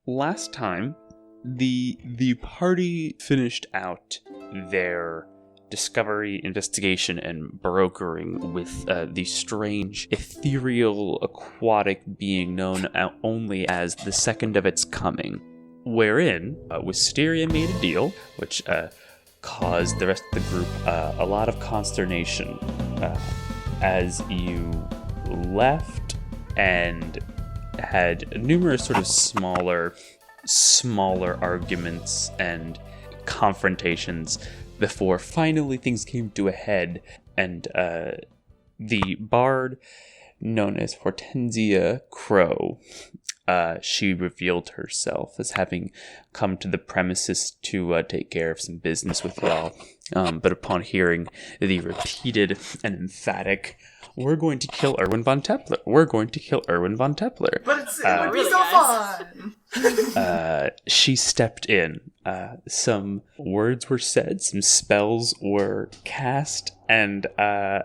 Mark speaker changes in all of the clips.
Speaker 1: last time, the party finished out their discovery, investigation, and brokering with the strange, ethereal, aquatic being known only as the Second of Its Coming, wherein Wisteria made a deal, which caused the rest of the group a lot of consternation as you left and had numerous sort of smaller arguments and confrontations before finally things came to a head, and the bard known as Hortensia Crow, she revealed herself as having come to the premises to take care of some business with y'all, but upon hearing the repeated and emphatic, "We're going to kill Erwin von Tepler. We're going to kill Erwin von Tepler."
Speaker 2: But it would be so fun!
Speaker 1: She stepped in. Some words were said, some spells were cast, and a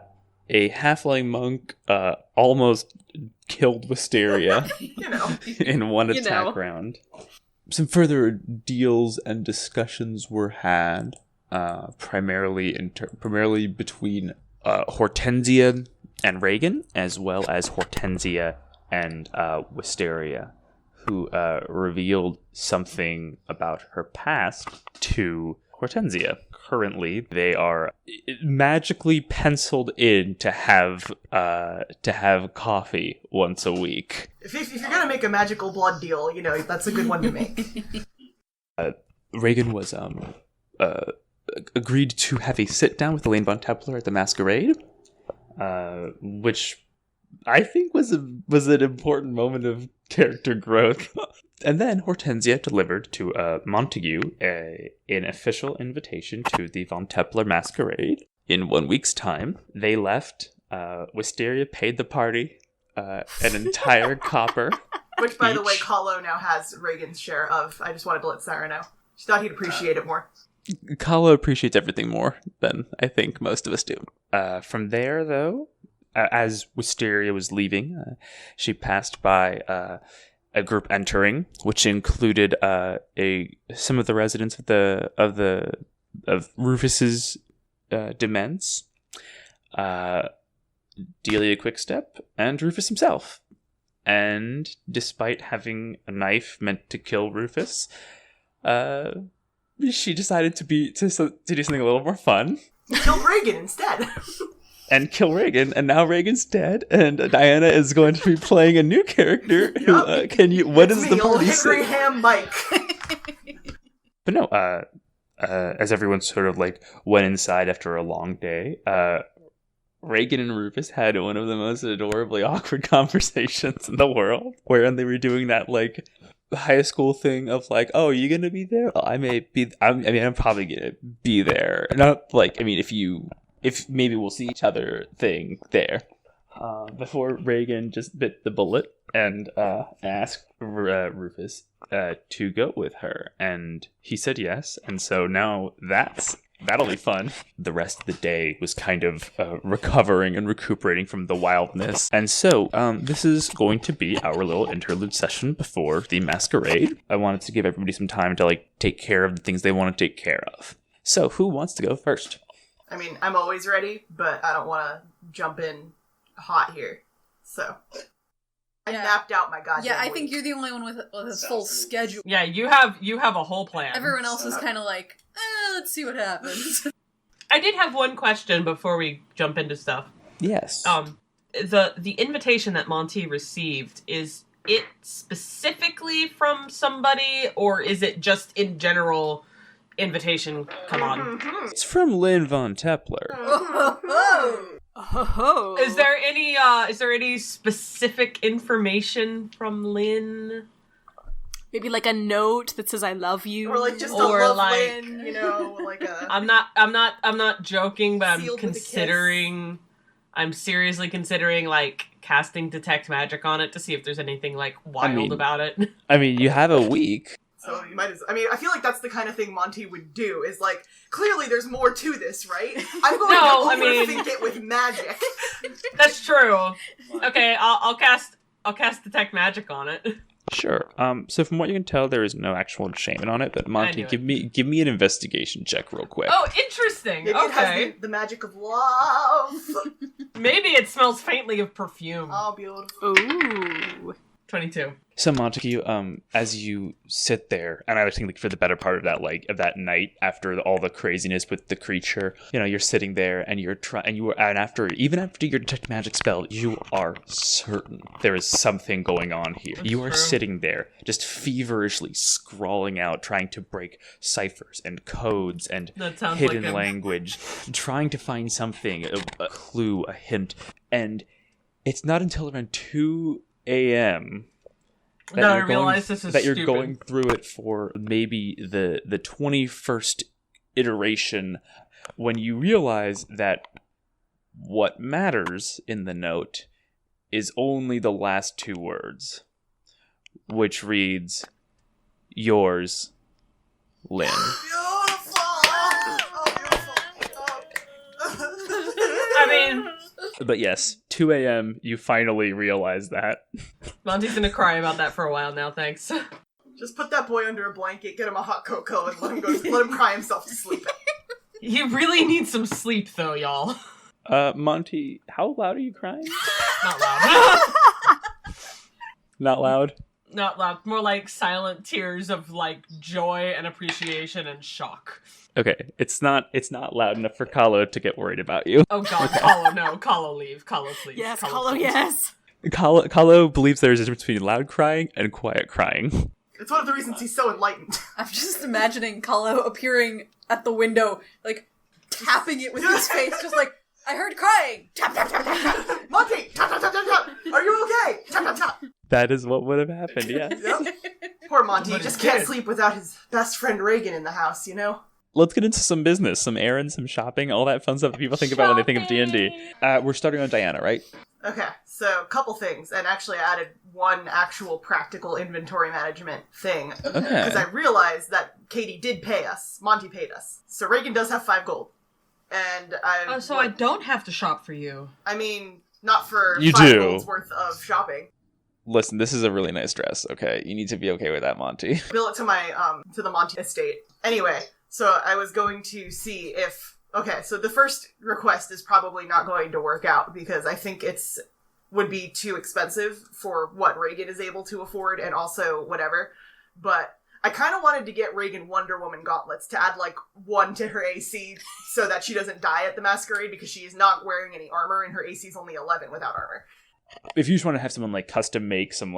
Speaker 1: halfling monk almost killed Wisteria in one attack round. Some further deals and discussions were had, primarily between Hortensia and Reagan, as well as Hortensia and Wisteria, who revealed something about her past to Hortensia. Currently, they are magically penciled in to have coffee once a week.
Speaker 2: If you're gonna make a magical blood deal, that's a good one to make.
Speaker 1: Reagan was agreed to have a sit down with Elaine von Tepler at the masquerade, which I think was an important moment of character growth. And then Hortensia delivered to Montague an official invitation to the Von Tepler masquerade. In 1 week's time, they left. Wisteria paid the party an entire copper.
Speaker 2: Which, by the way, Kahlo now has Reagan's share of. I just wanted to let Sarah know. She thought he'd appreciate it more.
Speaker 1: Kahlo appreciates everything more than I think most of us do. From there, though, as Wisteria was leaving, she passed by a group entering, which included some of the residents of Rufus's demesne, Delia Quickstep, and Rufus himself. And despite having a knife meant to kill Rufus, she decided to do something a little more fun.
Speaker 2: Kill Reagan instead.
Speaker 1: And kill Reagan, and now Reagan's dead, and Diana is going to be playing a new character. Who, what does the party say?
Speaker 2: Ham Mike.
Speaker 1: But no, as everyone sort of went inside after a long day, Reagan and Rufus had one of the most adorably awkward conversations in the world, wherein they were doing that high school thing of "Oh, you gonna be there? Well, I'm probably gonna be there. Not if maybe we'll see each other thing there. Before Reagan just bit the bullet and asked Rufus to go with her, and he said yes, and so now that'll be fun. The rest of the day was kind of recovering and recuperating from the wildness, and so this is going to be our little interlude session before the masquerade. I wanted to give everybody some time to take care of the things they want to take care of. So who wants to go first?
Speaker 2: I mean, I'm always ready, but I don't want to jump in hot here. So, I mapped out my goddamn
Speaker 3: I
Speaker 2: week.
Speaker 3: think you're the only one with a full schedule.
Speaker 4: Yeah, you have a whole plan.
Speaker 3: Everyone else is kind of let's see what happens.
Speaker 4: I did have one question before we jump into stuff.
Speaker 1: Yes.
Speaker 4: The invitation that Monty received, is it specifically from somebody, or is it just in general invitation? Come on.
Speaker 1: It's from Lynn von Tepler.
Speaker 4: Is there any specific information from Lynn?
Speaker 5: Maybe a note that says "I love you,"
Speaker 2: or just a love Lynn, a.
Speaker 4: I'm not joking, but I'm seriously considering casting detect magic on it to see if there's anything wild about it.
Speaker 1: I mean, you have a week.
Speaker 2: So you might I feel like that's the kind of thing Monty would do, is clearly there's more to this, right? I'm going to overthink it with magic.
Speaker 4: That's true. Okay, I'll cast detect magic on it.
Speaker 1: Sure. So from what you can tell, there is no actual enchantment on it. But Monty, give me an investigation check real quick.
Speaker 4: Oh, interesting.
Speaker 2: Maybe it has the magic of love.
Speaker 4: Maybe it smells faintly of perfume.
Speaker 2: Oh, beautiful.
Speaker 5: Ooh.
Speaker 4: 22.
Speaker 1: So Montague, as you sit there, and I was thinking for the better part of that night, after all the craziness with the creature, you're sitting there and even after your detect magic spell, you are certain there is something going on here. You are sitting there, just feverishly scrawling out, trying to break ciphers and codes and hidden language, trying to find something, a clue, a hint, and it's not until around 2 a.m. that you're going through it for maybe the 21st iteration when you realize that what matters in the note is only the last 2 words, which reads, yours, Lynn.
Speaker 4: I mean...
Speaker 1: But yes, 2 a.m., you finally realize that.
Speaker 4: Monty's gonna cry about that for a while now, thanks.
Speaker 2: Just put that boy under a blanket, get him a hot cocoa, and let him cry himself to sleep.
Speaker 4: He really needs some sleep, though, y'all.
Speaker 1: Monty, how loud are you crying?
Speaker 4: Not loud.
Speaker 1: Not loud?
Speaker 4: Not loud. More like silent tears of, joy and appreciation and shock.
Speaker 1: Okay, it's not loud enough for Kahlo to get worried about you.
Speaker 4: Oh god, Kahlo, no. Kahlo, leave. Kahlo, please.
Speaker 5: Yes,
Speaker 4: Kahlo,
Speaker 5: Kahlo, yes.
Speaker 1: Kahlo believes there's a difference between loud crying and quiet crying.
Speaker 2: It's one of the reasons he's so enlightened.
Speaker 3: I'm just imagining Kahlo appearing at the window, tapping it with his face, just I heard crying! Tap, tap, tap, tap, tap!
Speaker 2: Monty! Tap, tap, tap, tap, tap! Are you okay? Tap, tap, tap!
Speaker 1: That is what would have happened, yes.
Speaker 2: Yep. Poor Monty, he just can't sleep without his best friend Reagan in the house,
Speaker 1: Let's get into some business, some errands, some shopping, all that fun stuff that people think about when they think of D&D. We're starting on Diana, right?
Speaker 2: Okay, so a couple things, and actually I added one actual practical inventory management thing.
Speaker 1: Okay.
Speaker 2: Because I realized that Katie did pay us. Monty paid us. So Reagan does have 5 gold. And
Speaker 4: I don't have to shop for you.
Speaker 2: I mean, not for
Speaker 1: you
Speaker 2: 5
Speaker 1: do.
Speaker 2: gold's worth of shopping.
Speaker 1: Listen, this is a really nice dress, okay? You need to be okay with that, Monty.
Speaker 2: Bill it to my, to the Monty estate. Anyway, so I was going to see if... Okay, so the first request is probably not going to work out because I think would be too expensive for what Reagan is able to afford and also whatever. But I kind of wanted to get Reagan Wonder Woman gauntlets to add 1 to her AC so that she doesn't die at the masquerade because she is not wearing any armor and her AC is only 11 without armor.
Speaker 1: If you just want to have someone custom make some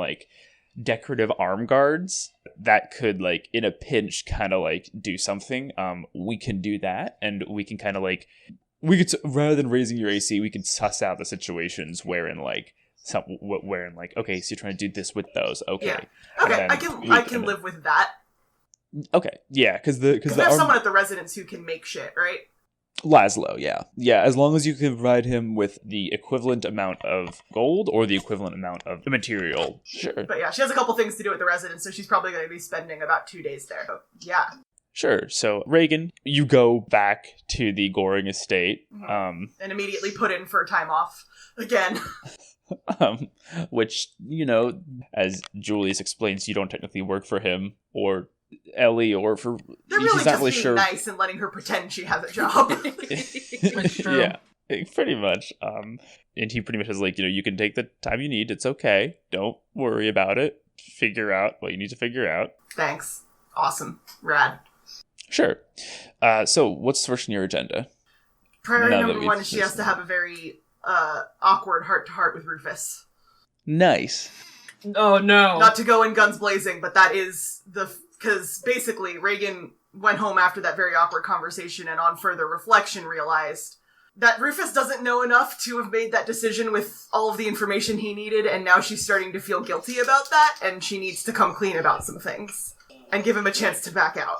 Speaker 1: decorative arm guards that could in a pinch kind of do something, we can do that, and we can kind of we could, rather than raising your AC, we can suss out the situations wherein okay, so you're trying to do this with those, okay.
Speaker 2: Yeah. Okay, I can live with that.
Speaker 1: Okay, yeah, because we
Speaker 2: have someone at the residence who can make shit, right?
Speaker 1: Laszlo, yeah, as long as you can provide him with the equivalent amount of gold or the equivalent amount of material, sure.
Speaker 2: But yeah, she has a couple things to do at the residence, so she's probably going to be spending about 2 days there. So, yeah.
Speaker 1: Sure. So Reagan, you go back to the Goring estate,
Speaker 2: and immediately put in for time off again.
Speaker 1: Which, as Julius explains, you don't technically work for him or Ellie or for...
Speaker 2: They're really just being nice and letting her pretend she has a job.
Speaker 4: That's true.
Speaker 1: Yeah, pretty much. And he pretty much is you can take the time you need. It's okay. Don't worry about it. Figure out what you need to figure out.
Speaker 2: Thanks. Awesome. Rad.
Speaker 1: Sure. So what's first on your agenda?
Speaker 2: Priority number 1 is she has to have a very awkward heart-to-heart with Rufus.
Speaker 1: Nice.
Speaker 4: Oh, no.
Speaker 2: Not to go in guns blazing, but that is because basically Reagan went home after that very awkward conversation and on further reflection realized that Rufus doesn't know enough to have made that decision with all of the information he needed, and now she's starting to feel guilty about that, and she needs to come clean about some things and give him a chance to back out.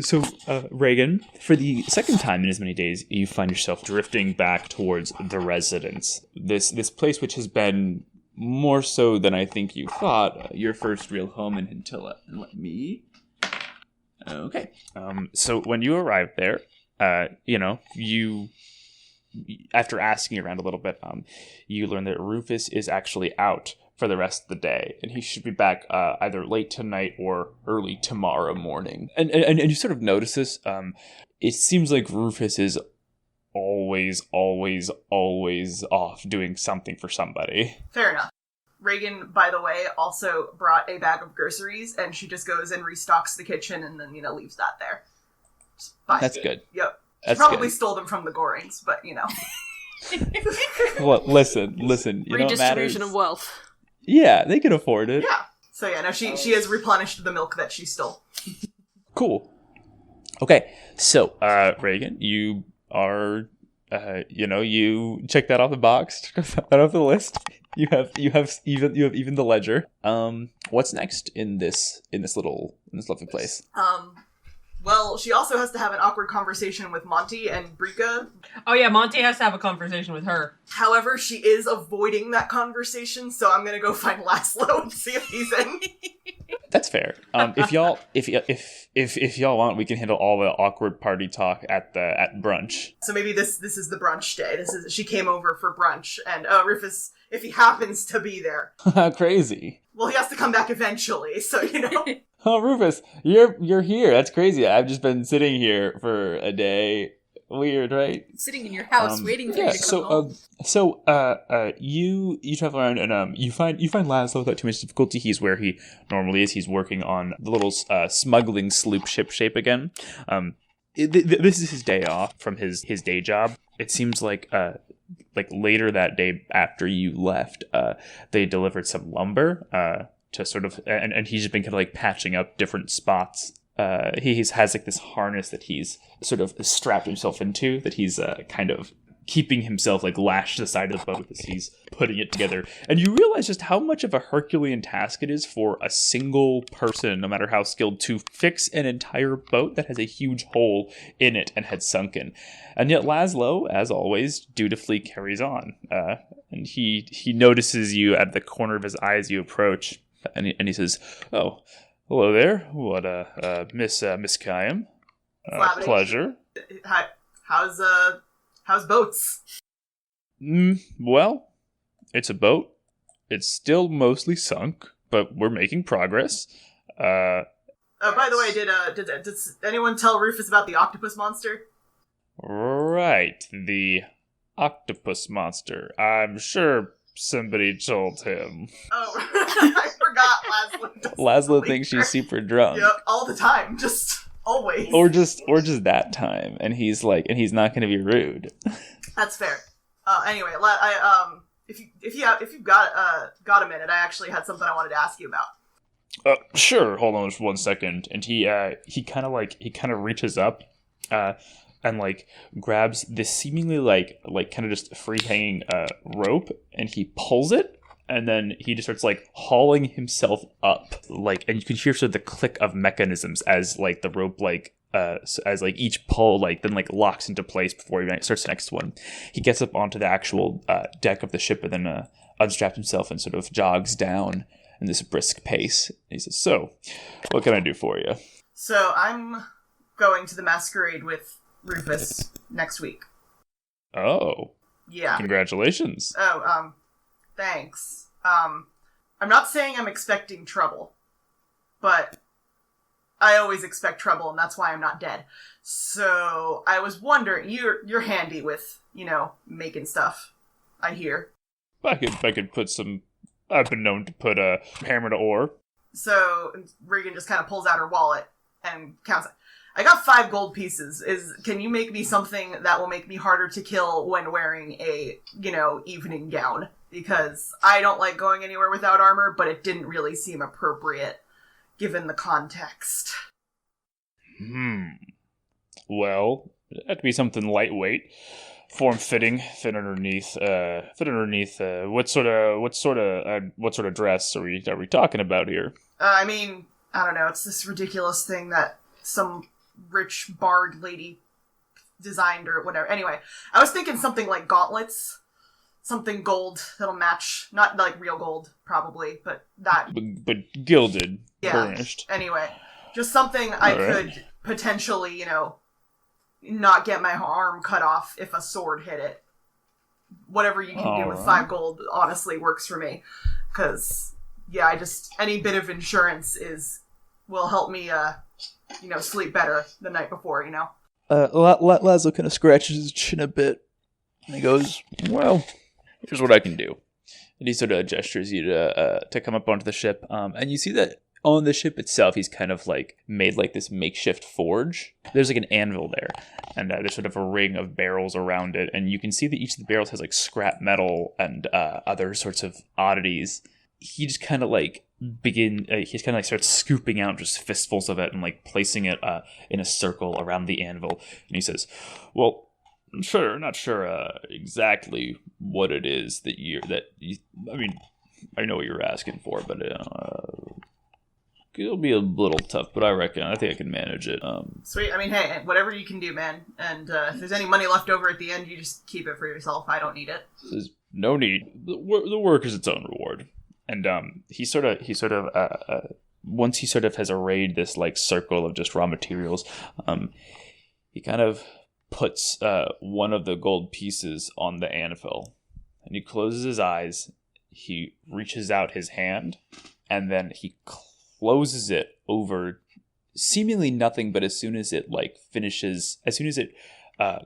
Speaker 1: So, Reagan, for the second time in as many days, you find yourself drifting back towards the residence. This place which has been more so than I think you thought, your first real home in Hintilla. And let me... Okay. So when you arrive there, you... After asking around a little bit, you learn that Rufus is actually out for the rest of the day, and he should be back either late tonight or early tomorrow morning. And you sort of notice this. It seems like Rufus is always off doing something for somebody.
Speaker 2: Fair enough. Reagan, by the way, also brought a bag of groceries, and she just goes and restocks the kitchen and then, leaves that there. Bye.
Speaker 1: That's good.
Speaker 2: Yep. She
Speaker 1: That's
Speaker 2: probably
Speaker 1: good.
Speaker 2: stole them from the Gorings, but,
Speaker 1: Well, listen. You know what
Speaker 5: Redistribution
Speaker 1: matters?
Speaker 5: of wealth.
Speaker 1: Yeah, they can afford it.
Speaker 2: Yeah. So, no, she has replenished the milk that she stole.
Speaker 1: Cool. Okay, so Reagan, you are, you check that off the box, check that off the list. You have even the ledger. What's next in this lovely place?
Speaker 2: Well, she also has to have an awkward conversation with Monty and Brika.
Speaker 4: Oh yeah, Monty has to have a conversation with her.
Speaker 2: However, she is avoiding that conversation, so I'm gonna go find Laszlo and see if he's in.
Speaker 1: That's fair. If y'all want, we can handle all the awkward party talk at brunch.
Speaker 2: So maybe this is the brunch day. She came over for brunch, and Rufus, if he happens to be there,
Speaker 1: Crazy.
Speaker 2: well, he has to come back eventually. So
Speaker 1: Oh, Rufus, you're here. That's crazy. I've just been sitting here for a day. Weird, right?
Speaker 3: Sitting in your house waiting for you to come home.
Speaker 1: You travel around and you find Laszlo without too much difficulty. He's where he normally is. He's working on the little smuggling sloop ship shape again. This is his day off from his day job. It seems like later that day after you left, they delivered some lumber to sort of, and he's just been kind of like patching up different spots. He has like this harness that he's sort of strapped himself into, that he's kind of keeping himself like lashed to the side of the boat as he's putting it together. And you realize just how much of a Herculean task it is for a single person, no matter how skilled, to fix an entire boat that has a huge hole in it and had sunken. And yet Laszlo, as always, dutifully carries on. And he notices you at the corner of his eye as you approach, and he says, "Oh, hello there. What, Miss Kayam? Pleasure.
Speaker 2: How's boats?
Speaker 1: Well, it's a boat. It's still mostly sunk, but we're making progress.
Speaker 2: By the way, did anyone tell Rufus about the octopus monster?
Speaker 1: Right, the octopus monster. I'm sure somebody told him.
Speaker 2: Oh, I forgot
Speaker 1: Laszlo thinks she's super drunk.
Speaker 2: Yeah, all the time, just always.
Speaker 1: Or just that time, and he's not going to be rude.
Speaker 2: That's fair. Anyway, if you've got a minute, I actually had something I wanted to ask you about.
Speaker 1: Sure. Hold on just 1 second. And he kind of reaches up, and like grabs this seemingly like kind of just free hanging rope, and he pulls it, and then he just starts like hauling himself up, and you can hear sort of the click of mechanisms as like the rope as like each pull then locks into place before he starts the next one. He gets up onto the actual deck of the ship and then unstraps himself and sort of jogs down in this brisk pace. And he says, "So, what can I do for you?"
Speaker 2: So I'm going to the masquerade with Rufus next week.
Speaker 1: Oh.
Speaker 2: Yeah.
Speaker 1: Congratulations.
Speaker 2: Oh, thanks. I'm not saying I'm expecting trouble, but I always expect trouble, and that's why I'm not dead. So I was wondering, you're handy with, making stuff, I hear.
Speaker 1: I could put some. I've been known to put a hammer to ore.
Speaker 2: So Reagan just kind of pulls out her wallet and counts. I got 5 gold pieces. Can you make me something that will make me harder to kill when wearing a, evening gown? Because I don't like going anywhere without armor, but it didn't really seem appropriate given the context.
Speaker 1: Well, that'd be something lightweight, form-fitting, fit underneath. What sort of dress are we talking about here?
Speaker 2: I don't know. It's this ridiculous thing that some rich bard lady designed or whatever. Anyway, I was thinking something like gauntlets, something gold that'll match, not like real gold probably, but that.
Speaker 1: But gilded,
Speaker 2: yeah.
Speaker 1: Burnished.
Speaker 2: Anyway, just something I could potentially, not get my arm cut off if a sword hit it. Whatever you can do with 5 gold honestly works for me. Because, yeah, any bit of insurance will help me, sleep better the night before,
Speaker 1: Laszlo kind of scratches his chin a bit, and he goes, well, here's what I can do. And he sort of gestures you to come up onto the ship, and you see that on the ship itself, he's kind of like made like this makeshift forge. There's like an anvil there, and there's sort of a ring of barrels around it, and you can see that each of the barrels has like scrap metal and other sorts of oddities. He just kind of like starts scooping out just fistfuls of it and like placing it in a circle around the anvil, and he says, "Well, not sure exactly what it is I mean, I know what you're asking for, but it'll be a little tough, but I think I can manage it."
Speaker 2: Sweet. I mean, hey, whatever you can do, man. And if there's any money left over at the end, you just keep it for yourself. I don't need it.
Speaker 1: There's no need. The work is its own reward. And he sort of once he sort of has arrayed this like circle of just raw materials, he kind of puts one of the gold pieces on the anvil, and he closes his eyes. He reaches out his hand, and then he closes it over seemingly nothing. But as soon as it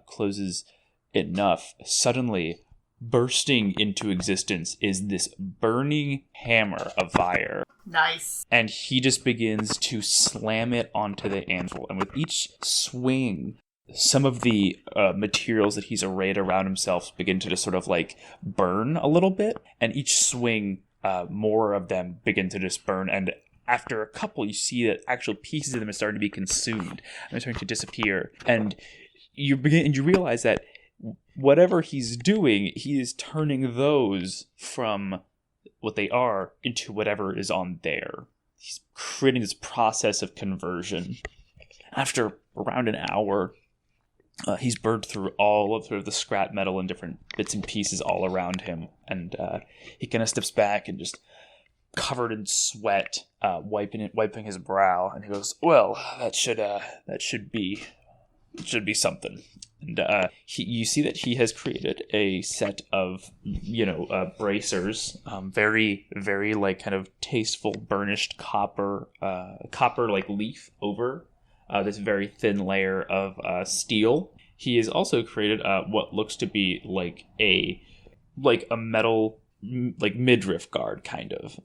Speaker 1: closes enough, suddenly bursting into existence is this burning hammer of fire.
Speaker 2: Nice.
Speaker 1: And he just begins to slam it onto the anvil. And with each swing, some of the materials that he's arrayed around himself begin to just sort of like burn a little bit. And each swing, more of them begin to just burn. And after a couple, you see that actual pieces of them are starting to be consumed. And they're starting to disappear. And you realize that whatever he's doing, he is turning those from what they are into whatever is on there. He's creating this process of conversion. After around an hour, he's burned through all of sort of the scrap metal and different bits and pieces all around him. And he kind of steps back and just covered in sweat, wiping his brow. And he goes, "Well, that should be something." And you see that he has created a set of, bracers, very, very like kind of tasteful burnished copper like leaf over this very thin layer of steel. He has also created what looks to be like a metal like midriff guard kind of,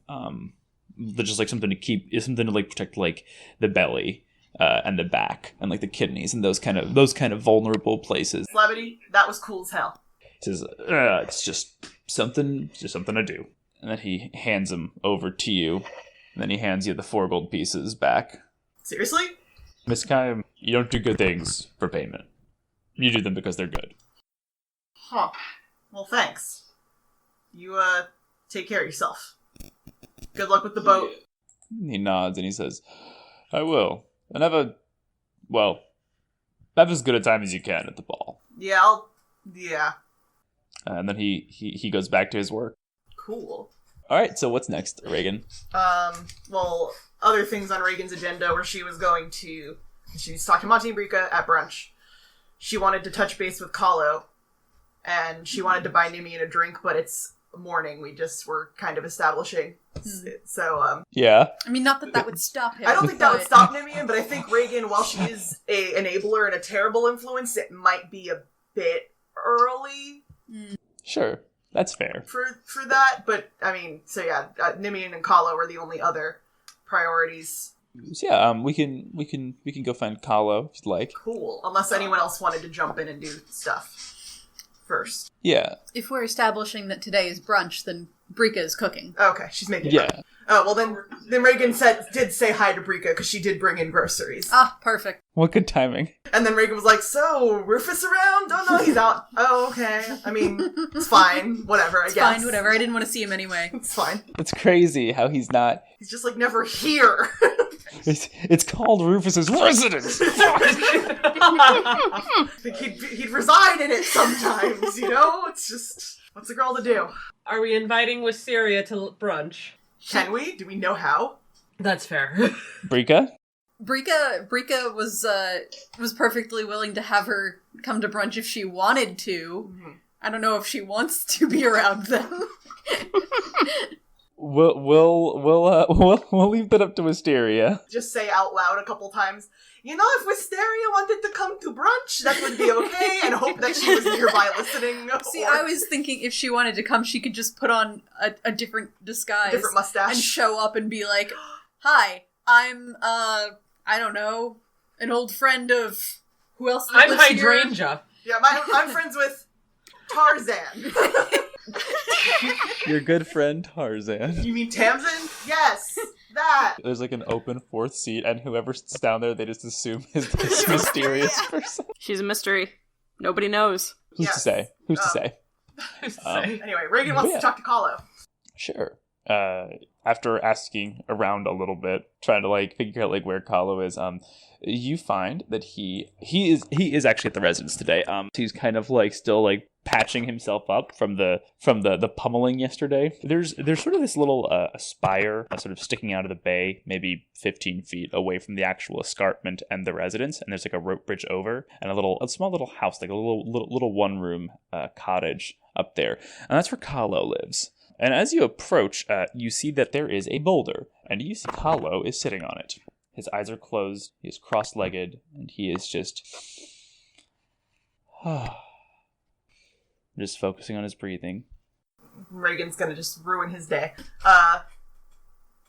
Speaker 1: just like something to like protect like the belly. And the back and like the kidneys and those kind of vulnerable places.
Speaker 2: Celebrity, that was cool as hell.
Speaker 1: He says, "It's just something to do." And then he hands them over to you. And then he hands you the 4 gold pieces back.
Speaker 2: Seriously?
Speaker 1: Miss Kime, you don't do good things for payment. You do them because they're good.
Speaker 2: Huh. Well, thanks. You take care of yourself. Good luck with the boat.
Speaker 1: He nods and he says, "I will. And have as good a time as you can at the ball."
Speaker 2: Yeah.
Speaker 1: And then he goes back to his work.
Speaker 2: Cool.
Speaker 1: All right, so what's next, Reagan?
Speaker 2: Well, other things on Reagan's agenda where she was talking to Monty and Brika at brunch. She wanted to touch base with Kahlo, and she wanted to buy Nimian a drink, but it's morning. We just were kind of establishing. So,
Speaker 1: yeah.
Speaker 3: I mean, not that would stop him.
Speaker 2: I don't think that would stop Nimian, but I think Reagan, while she is a enabler and a terrible influence, it might be a bit early.
Speaker 1: Sure, that's fair.
Speaker 2: For that, but, I mean, so yeah, Nimian and Kahlo were the only other priorities.
Speaker 1: So yeah, we can go find Kahlo if you'd like.
Speaker 2: Cool. Unless anyone else wanted to jump in and do stuff first.
Speaker 1: Yeah.
Speaker 3: If we're establishing that today is brunch, then Brika is cooking.
Speaker 2: Okay, she's making
Speaker 1: it.
Speaker 2: Yeah. Oh, well then Reagan did say hi to Brika because she did bring in groceries.
Speaker 3: Ah, perfect.
Speaker 1: What good timing.
Speaker 2: And then Reagan was like, "So, Rufus around? Oh no, he's out." "Oh, okay. I mean, it's fine. Whatever, I guess."
Speaker 3: Fine, whatever. I didn't want to see him anyway.
Speaker 2: It's fine.
Speaker 1: It's crazy how he's not...
Speaker 2: He's just like never here.
Speaker 1: It's called Rufus's residence.
Speaker 2: I think he'd reside in it sometimes, It's just, what's a girl to do?
Speaker 4: Are we inviting Wisteria to brunch?
Speaker 2: Can we? Do we know how?
Speaker 4: That's fair.
Speaker 1: Brika?
Speaker 3: Brika was perfectly willing to have her come to brunch if she wanted to. Mm-hmm. I don't know if she wants to be around them.
Speaker 1: we'll leave that up to Wisteria.
Speaker 2: Just say out loud a couple times, you know, if Wisteria wanted to come to brunch, that would be okay, and hope that she was nearby listening.
Speaker 3: See, I was thinking if she wanted to come, she could just put on a different disguise.
Speaker 2: Different mustache.
Speaker 3: And show up and be like, hi, I'm, I don't know, an old friend of... Who else
Speaker 4: I'm
Speaker 3: lives here?
Speaker 4: Hydrangea.
Speaker 2: Yeah, I'm friends with Tarzan.
Speaker 1: Your good friend Tarzan.
Speaker 2: You mean Tamsin? Yes, that.
Speaker 1: There's like an open fourth seat, and whoever sits down there, they just assume is this mysterious person.
Speaker 5: She's a mystery. Nobody knows.
Speaker 1: Who's to say? Who's to say?
Speaker 4: Who's to say?
Speaker 2: Anyway, Reagan wants to talk to Kahlo.
Speaker 1: Sure. After asking around a little bit, trying to like figure out like where Kahlo is, you find that he is actually at the residence today. He's kind of like still like patching himself up from the pummeling yesterday. There's sort of this little spire sort of sticking out of the bay, maybe 15 feet away from the actual escarpment and the residence, and there's like a rope bridge over and a small little house, like a little one room cottage up there, and that's where Kahlo lives. And as you approach, you see that there is a boulder, and you see Kahlo is sitting on it. His eyes are closed, he is cross-legged, and he is just focusing on his breathing.
Speaker 2: Reagan's gonna just ruin his day.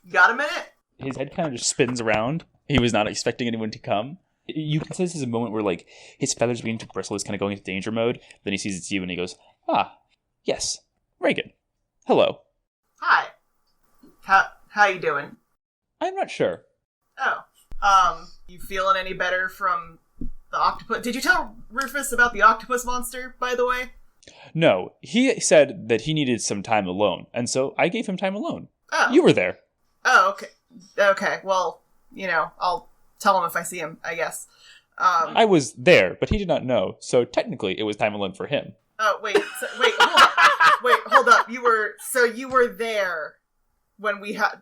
Speaker 2: You got a minute?
Speaker 1: His head kind of just spins around. He was not expecting anyone to come. You can say this is a moment where, like, his feathers begin to bristle. He's kind of going into danger mode. Then he sees it's you, and he goes, yes, Reagan. Hello.
Speaker 2: Hi. How you doing?
Speaker 1: I'm not sure.
Speaker 2: Oh. You feeling any better from the octopus? Did you tell Rufus about the octopus monster, by the way?
Speaker 1: No. He said that he needed some time alone, and so I gave him time alone.
Speaker 2: Oh.
Speaker 1: You were there.
Speaker 2: Oh, okay. Okay, well, you know, I'll tell him if I see him, I guess.
Speaker 1: I was there, but he did not know, so technically it was time alone for him.
Speaker 2: Oh, wait, hold up. Wait, hold up. You were there when we had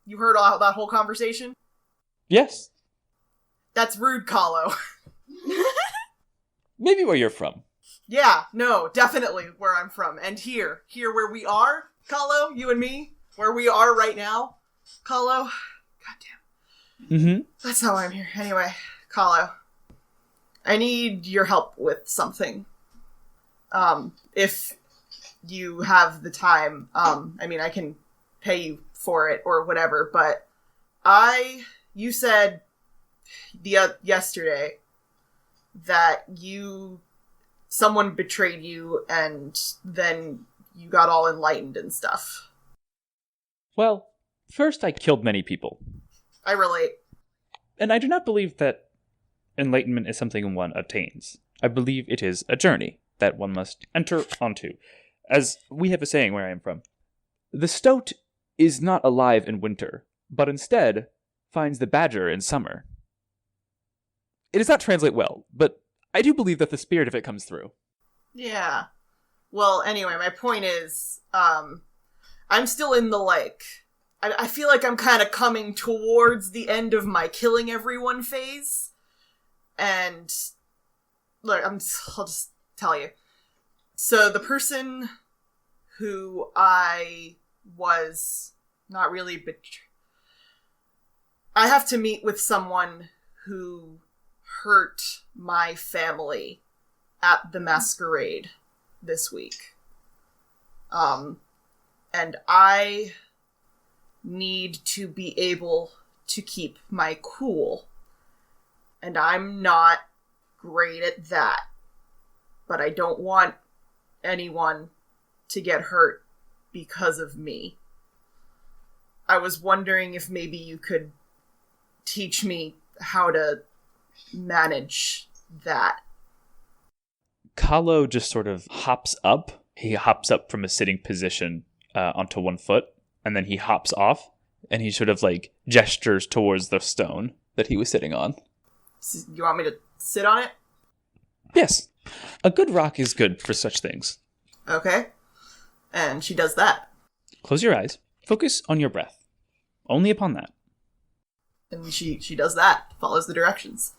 Speaker 2: you heard all that whole conversation?
Speaker 1: Yes.
Speaker 2: That's rude, Kahlo.
Speaker 1: Maybe where you're from.
Speaker 2: Yeah, no, definitely where I'm from. And here where we are, Kahlo, you and me, where we are right now, Kahlo. Goddamn.
Speaker 1: Mm-hmm.
Speaker 2: That's how I'm here. Anyway, Kahlo, I need your help with something. If you have the time, I mean, I can pay you for it or whatever, but you said yesterday that someone betrayed you and then you got all enlightened and stuff.
Speaker 1: Well, first I killed many people.
Speaker 2: I relate.
Speaker 1: And I do not believe that enlightenment is something one attains. I believe it is a journey that one must enter onto. As we have a saying where I am from, the stoat is not alive in winter, but instead finds the badger in summer. It does not translate well, but I do believe that the spirit of it comes through.
Speaker 2: Yeah. Well, anyway, my point is, I'm still in the, I feel like I'm kind of coming towards the end of my killing everyone phase. And, look, I'll just tell you. So the person who I was not really I have to meet with someone who hurt my family at the masquerade this week. And I need to be able to keep my cool. And I'm not great at that. But I don't want anyone to get hurt because of me. I was wondering if maybe you could teach me how to manage that.
Speaker 1: Kahlo just sort of hops up. He hops up from a sitting position onto one foot, and then he hops off, and he sort of gestures towards the stone that he was sitting on.
Speaker 2: You want me to sit on it?
Speaker 1: Yes. A good rock is good for such things.
Speaker 2: Okay. And she does that.
Speaker 1: Close your eyes. Focus on your breath. Only upon that.
Speaker 2: And she does that. Follows the directions.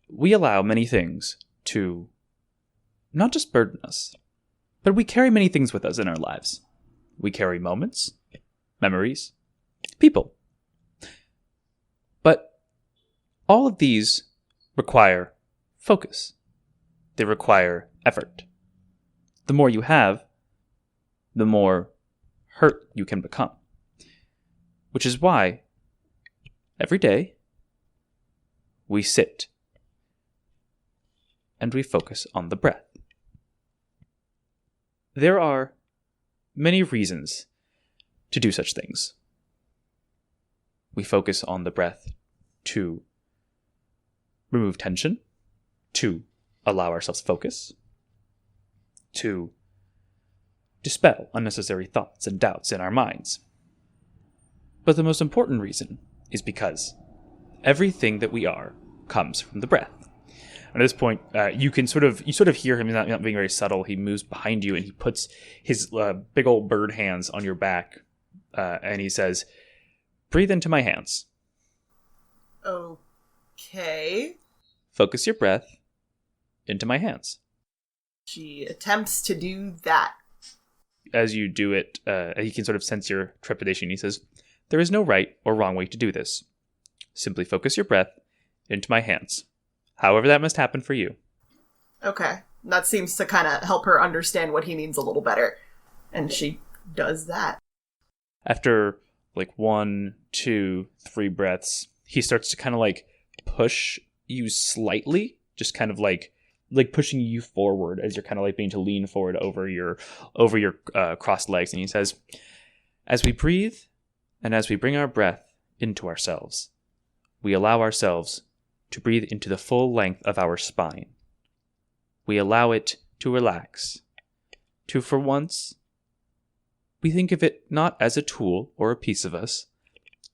Speaker 1: We allow many things to not just burden us, but we carry many things with us in our lives. We carry moments, memories, people. But all of these require focus. They require effort. The more you have, the more hurt you can become. Which is why every day we sit and we focus on the breath. There are many reasons to do such things. We focus on the breath to remove tension, to allow ourselves focus, to dispel unnecessary thoughts and doubts in our minds. But the most important reason is because everything that we are comes from the breath. And at this point, you sort of hear him not being very subtle. He moves behind you and he puts his big old bird hands on your back, and he says, "Breathe into my hands."
Speaker 2: Okay.
Speaker 1: Focus your breath into my hands.
Speaker 2: She attempts to do that.
Speaker 1: As you do it, he can sort of sense your trepidation. He says, "There is no right or wrong way to do this. Simply focus your breath into my hands. However that must happen for you."
Speaker 2: Okay. That seems to kind of help her understand what he means a little better. And she does that.
Speaker 1: After 1, 2, 3 breaths, he starts to kind of push you slightly, just kind of like pushing you forward as you're kind of being to lean forward over your crossed legs. And he says, "As we breathe and as we bring our breath into ourselves, we allow ourselves to breathe into the full length of our spine. We allow it to relax, to, for once, we think of it not as a tool or a piece of us,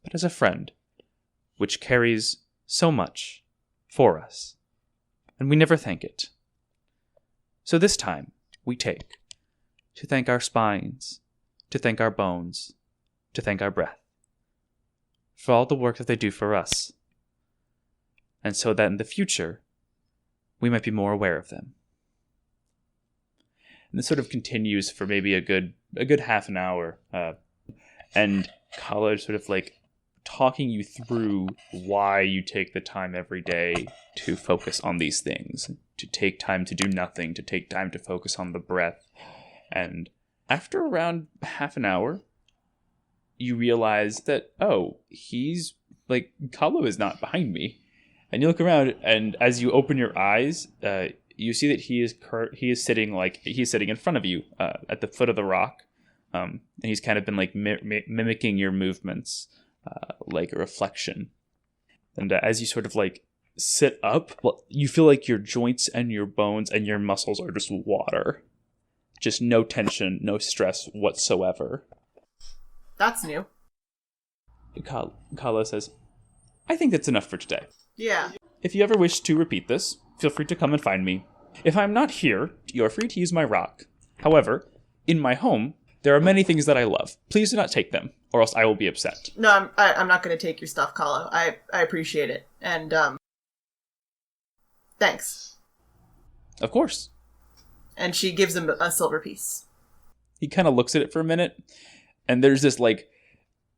Speaker 1: but as a friend, which carries so much for us, and we never thank it. So this time, we take to thank our spines, to thank our bones, to thank our breath, for all the work that they do for us, and so that in the future, we might be more aware of them." And this sort of continues for maybe a good half an hour, and Kala sort of talking you through why you take the time every day to focus on these things, to take time to do nothing, to take time to focus on the breath. And after around half an hour, you realize that, he's Kalo is not behind me. And you look around, and as you open your eyes, you see that he is sitting in front of you at the foot of the rock, and he's kind of been mimicking your movements, like a reflection. And as you sort of sit up, you feel like your joints and your bones and your muscles are just water, just no tension, no stress whatsoever.
Speaker 2: That's new.
Speaker 1: Kala says, "I think that's enough for today.
Speaker 2: Yeah.
Speaker 1: If you ever wish to repeat this, feel free to come and find me. If I'm not here, you are free to use my rock. However, in my home, there are many things that I love. Please do not take them, or else I will be upset."
Speaker 2: No, I'm not going to take your stuff, Kalo. I appreciate it. And, thanks.
Speaker 1: Of course.
Speaker 2: And she gives him a silver piece.
Speaker 1: He kind of looks at it for a minute, and there's this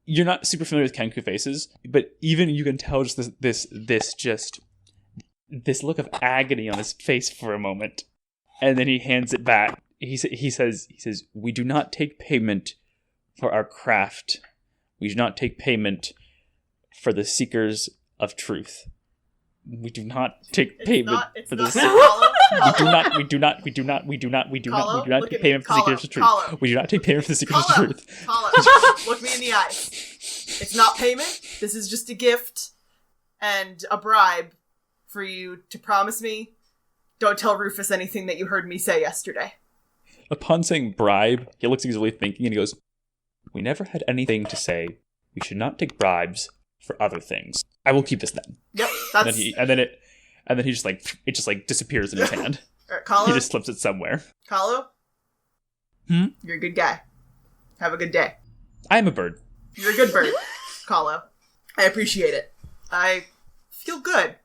Speaker 1: you're not super familiar with Kenku faces, but even you can tell just this look of agony on his face for a moment, and then he hands it back. He says, "We do not take payment for our craft. We do not take payment for the seekers of truth. We do not take payment for the We do not take payment for the seekers of truth. We do not take payment for the seekers of truth."
Speaker 2: Kalo, look me in the eyes. It's not payment. This is just a gift and a bribe for you to promise me don't tell Rufus anything that you heard me say yesterday.
Speaker 1: Upon saying bribe, he looks easily thinking and he goes, "We never had anything to say. We should not take bribes for other things. I will keep this then."
Speaker 2: Yep, that's...
Speaker 1: And then he just it just disappears in his hand.
Speaker 2: Alright, Kalo?
Speaker 1: He just slips it somewhere.
Speaker 2: Kalo? You're a good guy. Have a good day.
Speaker 1: I am a bird.
Speaker 2: You're a good bird, Kalo. I appreciate it. I feel good.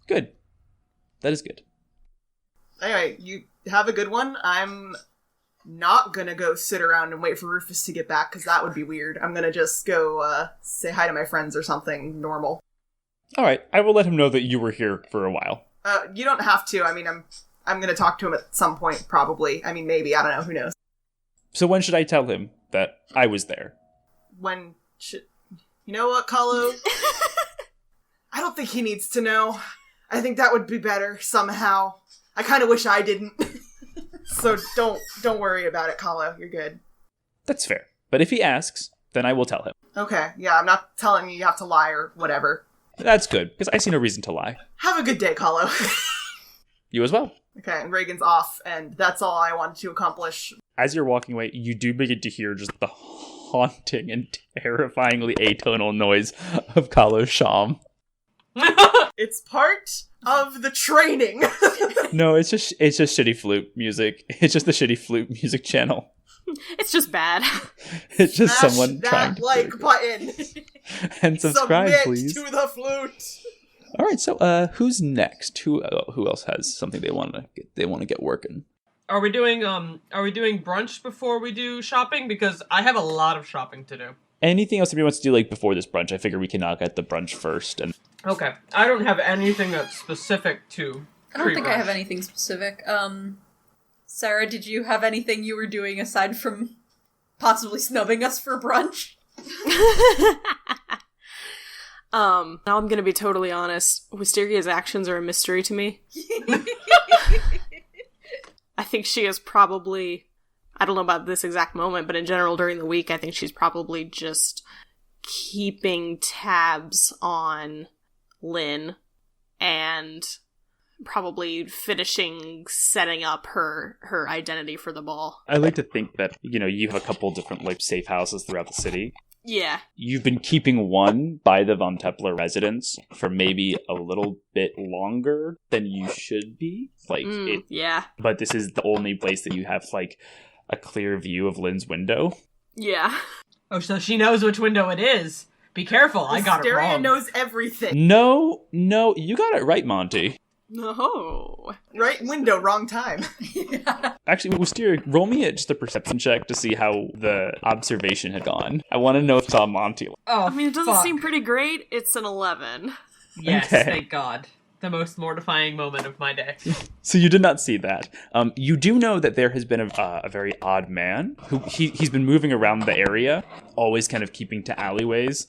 Speaker 1: Good. That is good.
Speaker 2: Anyway, you have a good one. I'm not gonna go sit around and wait for Rufus to get back, because that would be weird. I'm gonna just go say hi to my friends or something normal.
Speaker 1: All right, I will let him know that you were here for a while.
Speaker 2: You don't have to. I mean, I'm gonna talk to him at some point, probably. I mean, maybe. I don't know. Who knows?
Speaker 1: So when should I tell him that I was there?
Speaker 2: When should... You know what, Kahlo? I don't think he needs to know. I think that would be better, somehow. I kind of wish I didn't. So don't worry about it, Kahlo. You're good.
Speaker 1: That's fair. But if he asks, then I will tell him.
Speaker 2: Okay, yeah, I'm not telling you have to lie or whatever.
Speaker 1: That's good, because I see no reason to lie.
Speaker 2: Have a good day, Kahlo.
Speaker 1: You as well.
Speaker 2: Okay, and Reagan's off, and that's all I wanted to accomplish.
Speaker 1: As you're walking away, you do begin to hear just the haunting and terrifyingly atonal noise of Kahlo's sham.
Speaker 2: It's part of the training.
Speaker 1: No, it's just shitty flute music. It's just the shitty flute music channel.
Speaker 5: It's just bad.
Speaker 1: It's just
Speaker 2: Smash
Speaker 1: someone trying
Speaker 2: that like button.
Speaker 1: and subscribe,
Speaker 2: Submit
Speaker 1: please.
Speaker 2: to the flute.
Speaker 1: All right, so who's next? Who else has something they want to get working?
Speaker 4: Are we doing brunch before we do shopping? Because I have a lot of shopping to do.
Speaker 1: Anything else that wants to do like before this brunch? I figure we can knock out the brunch first. And
Speaker 4: Okay, I don't have anything that's specific to.
Speaker 3: I don't think I
Speaker 4: pre-brunch.
Speaker 3: have anything specific. Sarah, did you have anything you were doing aside from possibly snubbing us for brunch?
Speaker 5: Now I'm gonna be totally honest. Wisteria's actions are a mystery to me. I think she is probably, I don't know about this exact moment, but in general during the week, I think she's probably just keeping tabs on Lynn and probably finishing setting up her identity for the ball.
Speaker 1: I like to think that, you have a couple different like safe houses throughout the city.
Speaker 5: Yeah.
Speaker 1: You've been keeping one by the Von Tepler residence for maybe a little bit longer than you should be.
Speaker 5: Yeah.
Speaker 1: But this is the only place that you have like a clear view of Lynn's window.
Speaker 5: Yeah.
Speaker 4: Oh, so she knows which window it is. Be careful, I got it
Speaker 2: Wisteria
Speaker 4: wrong.
Speaker 2: knows everything.
Speaker 1: No, you got it right, Monty.
Speaker 5: No.
Speaker 2: Right window, wrong time.
Speaker 1: Actually, Wisteria, roll me just a perception check to see how the observation had gone. I want to know if it's on Monty.
Speaker 4: Oh,
Speaker 5: I mean, it doesn't
Speaker 4: fuck.
Speaker 5: seem pretty great. It's an 11.
Speaker 4: Yes,
Speaker 1: Okay.
Speaker 4: thank God. The most mortifying moment of my day.
Speaker 1: So you did not see that. You do know that there has been a very odd man who he's been moving around the area, always kind of keeping to alleyways.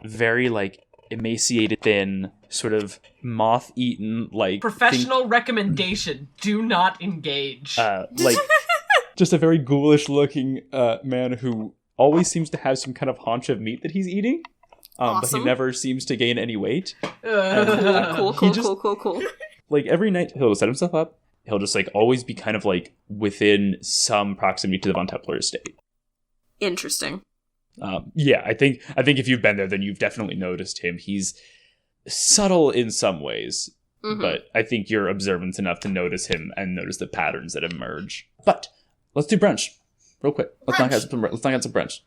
Speaker 1: Very like emaciated, thin, sort of moth-eaten, like
Speaker 4: Professional recommendation: do not engage.
Speaker 1: like just a very ghoulish-looking man who always seems to have some kind of haunch of meat that he's eating. But
Speaker 5: Awesome.
Speaker 1: he never seems to gain any weight.
Speaker 5: Cool.
Speaker 1: Like every night he'll set himself up. He'll just like always be kind of like within some proximity to the Von Tepler estate.
Speaker 5: Interesting.
Speaker 1: Yeah, I think if you've been there, then you've definitely noticed him. He's subtle in some ways, but I think you're observant enough to notice him and notice the patterns that emerge. But let's do brunch real quick. Let's knock out some brunch.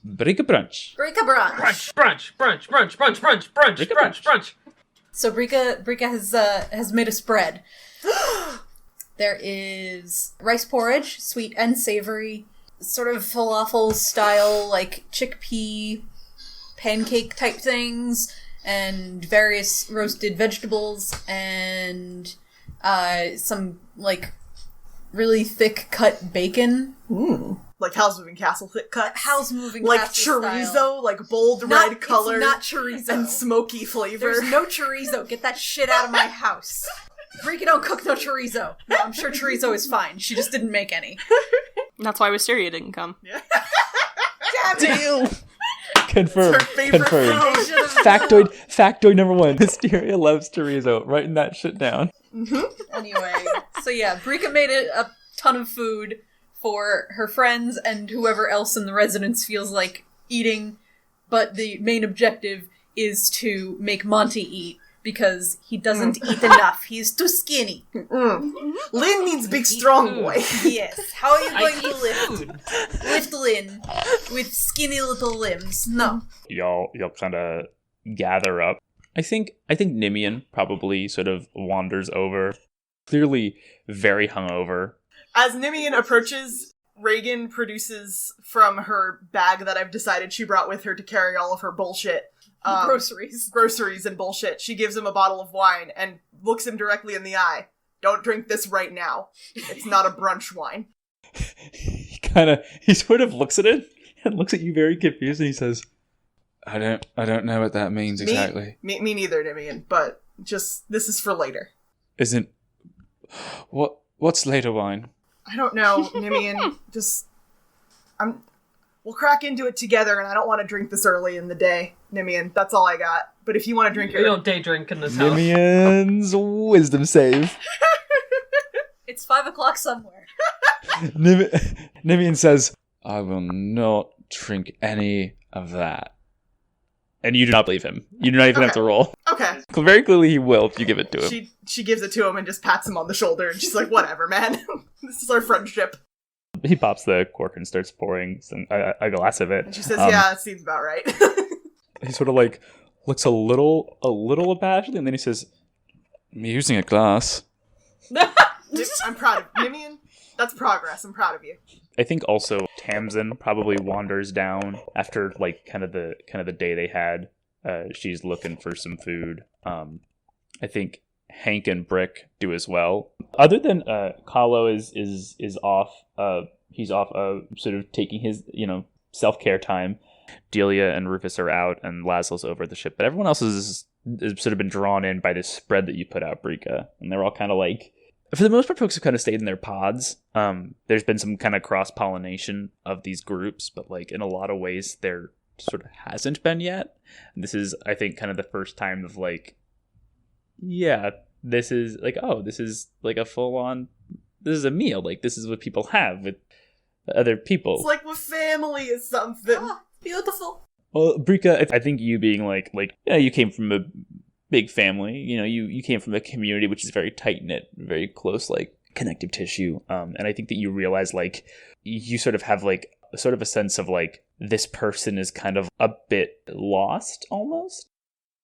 Speaker 1: Brika brunch.
Speaker 3: Brika brunch.
Speaker 4: Brunch.
Speaker 3: So Brika has made a spread. There is rice porridge, sweet and savory, sort of falafel style, like chickpea pancake type things, and various roasted vegetables, and some like really thick cut bacon.
Speaker 2: Like Howl's Moving Castle thick cut.
Speaker 3: Howl's Moving
Speaker 2: like
Speaker 3: Castle
Speaker 2: chorizo,
Speaker 3: style.
Speaker 2: like bold
Speaker 3: Not-
Speaker 2: red color.
Speaker 3: It's not chorizo.
Speaker 2: and smoky flavor.
Speaker 3: There's no chorizo. Get that shit out of my house. Brika don't cook no chorizo. No, I'm sure chorizo is fine. She just didn't make any.
Speaker 5: That's why Wisteria didn't come.
Speaker 1: Deal. Confirmed.
Speaker 2: Her favorite
Speaker 1: Confirmed.
Speaker 2: food.
Speaker 1: Factoid number 1. Wisteria loves chorizo. Writing that shit down.
Speaker 3: Anyway, so yeah, Brika made a ton of food for her friends and whoever else in the residence feels like eating, but the main objective is to make Monty eat, because he doesn't eat enough. He's too skinny.
Speaker 2: Lynn needs big strong
Speaker 4: food.
Speaker 2: boy.
Speaker 3: Yes. How are you
Speaker 4: I
Speaker 3: going
Speaker 4: eat
Speaker 3: to lift?
Speaker 4: food.
Speaker 3: Lift Lynn with skinny little limbs? No.
Speaker 1: Y'all kind of gather up. I think Nimian probably sort of wanders over, clearly very hungover.
Speaker 2: As Nimian approaches, Reagan produces from her bag that I've decided she brought with her to carry all of her bullshit. Groceries and bullshit. She gives him a bottle of wine and looks him directly in the eye. Don't drink this right now. It's not a brunch wine.
Speaker 1: He sort of looks at it and looks at you very confused, and he says, I don't know what that means exactly.
Speaker 2: Me neither, Nimian, but just, this is for later.
Speaker 1: What's later wine?
Speaker 2: I don't know, Nimian. We'll crack into it together, and I don't want to drink this early in the day, Nimian. That's all I got. But if you want to drink it...
Speaker 4: We don't day drink in this house.
Speaker 1: Nimian's wisdom save.
Speaker 3: It's 5 o'clock somewhere.
Speaker 1: Nimian says, I will not drink any of that. And you do not believe him. You do not even have to roll.
Speaker 2: Okay.
Speaker 1: Very clearly he will if you give it to him.
Speaker 2: She gives it to him and just pats him on the shoulder, and she's like, whatever, man. This is our friendship.
Speaker 1: He pops the cork and starts pouring a glass of it.
Speaker 2: And she says, yeah, that seems about right.
Speaker 1: He sort of like looks a little abashed, and then he says, I'm using a glass.
Speaker 2: I'm proud of you. Nimian, that's progress. I'm proud of you.
Speaker 1: I think also Tamsin probably wanders down after like kind of the day they had. She's looking for some food. I think Hank and Brick do as well. Other than Kahlo is off. He's off sort of taking his self-care time. Delia and Rufus are out, and Laszlo's over at the ship. But everyone else is sort of been drawn in by this spread that you put out, Brika. And they're all kind of like, for the most part, folks have kind of stayed in their pods. There's been some kind of cross-pollination of these groups, but like in a lot of ways, there sort of hasn't been yet. And this is, I think, kind of the first time of like, yeah, this is like, oh, this is like a full-on, this is a meal. Like, this is what people have with other people.
Speaker 2: It's like what family is something.
Speaker 3: Oh, beautiful.
Speaker 1: Well, Brika, I think you being like, yeah, you came from a big family. You came from a community which is very tight-knit, very close, like, connective tissue. And I think that you realize, like, you sort of have, like, sort of a sense of, like, this person is kind of a bit lost, almost.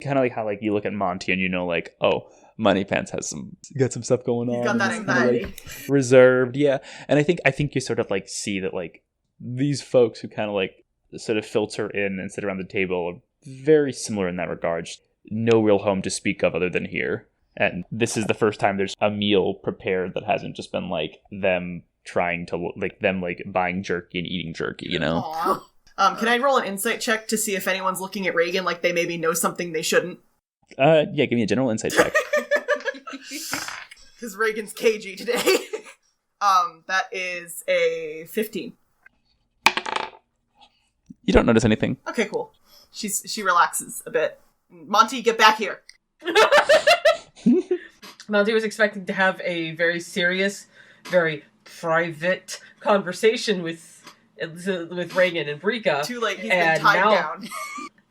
Speaker 1: Kind of like how, like, you look at Monty and you know, like, oh, Money Pants has got some stuff going on.
Speaker 2: He's got that anxiety.
Speaker 1: Kind of, like, reserved, yeah. And I think you sort of, like, see that, like, these folks who kind of, like, sort of filter in and sit around the table are very similar in that regard. No real home to speak of other than here. And this is the first time there's a meal prepared that hasn't just been, like, them trying to, like, them, like, buying jerky and eating jerky, you know?
Speaker 2: Aww. Can I roll an insight check to see if anyone's looking at Reagan like they maybe know something they shouldn't?
Speaker 1: Yeah, give me a general insight check.
Speaker 2: Because Reagan's cagey today. That is a 15.
Speaker 1: You don't notice anything.
Speaker 2: Okay, cool. She relaxes a bit. Monty, get back here.
Speaker 4: Monty was expecting to have a very serious, very private conversation with Reagan and Brika.
Speaker 2: Too late, he's been tied down.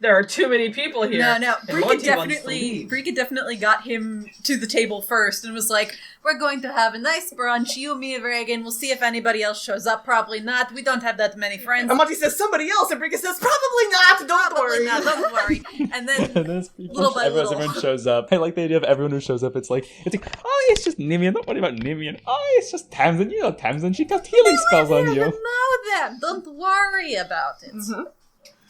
Speaker 4: There are too many people here.
Speaker 3: No. Brika definitely got him to the table first and was like, we're going to have a nice brunch, you, me, and Reagan. We'll see if anybody else shows up. Probably not. We don't have that many friends.
Speaker 2: And Monty says, somebody else, and Brika says, probably not, don't worry.
Speaker 3: Don't worry. And then, little by little.
Speaker 1: Everyone shows up. I like the idea of everyone who shows up. It's like, oh, it's just Nimian. Don't worry about Nimian. Oh, it's just Tamsin. You know Tamsin. She cast healing spells on you.
Speaker 3: Know them. Don't worry about it.
Speaker 2: Mm-hmm.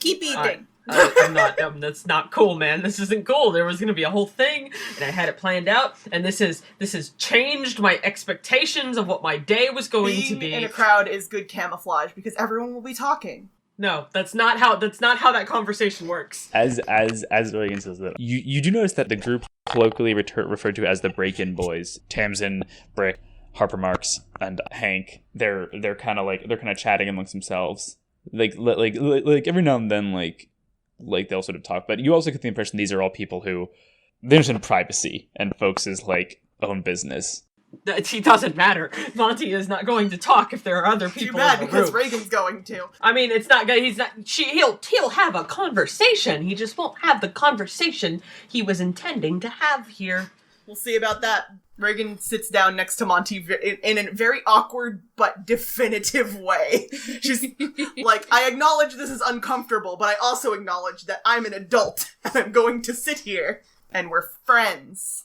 Speaker 3: Keep eating.
Speaker 4: I'm not. That's not cool, man. This isn't cool. There was going to be a whole thing, and I had it planned out. And this has changed my expectations of what my day was going to be.
Speaker 2: Being in a crowd is good camouflage because everyone will be talking.
Speaker 4: No, that's not how that conversation works.
Speaker 1: As Reagan says that, you do notice that the group colloquially referred to as the Break-In Boys, Tamsin, Brick, Harper Marks, and Hank. They're kind of chatting amongst themselves. Like every now and then, like they'll sort of talk, but you also get the impression these are all people who they're just in privacy and folks' like own business.
Speaker 4: It doesn't matter. Monty is not going to talk if there are other people.
Speaker 2: Too bad,
Speaker 4: in the
Speaker 2: because
Speaker 4: room.
Speaker 2: Reagan's going to.
Speaker 4: I mean, it's not good. He'll have a conversation. He just won't have the conversation he was intending to have here.
Speaker 2: We'll see about that. Reagan sits down next to Monty in a very awkward but definitive way. She's like, I acknowledge this is uncomfortable, but I also acknowledge that I'm an adult and I'm going to sit here and we're friends.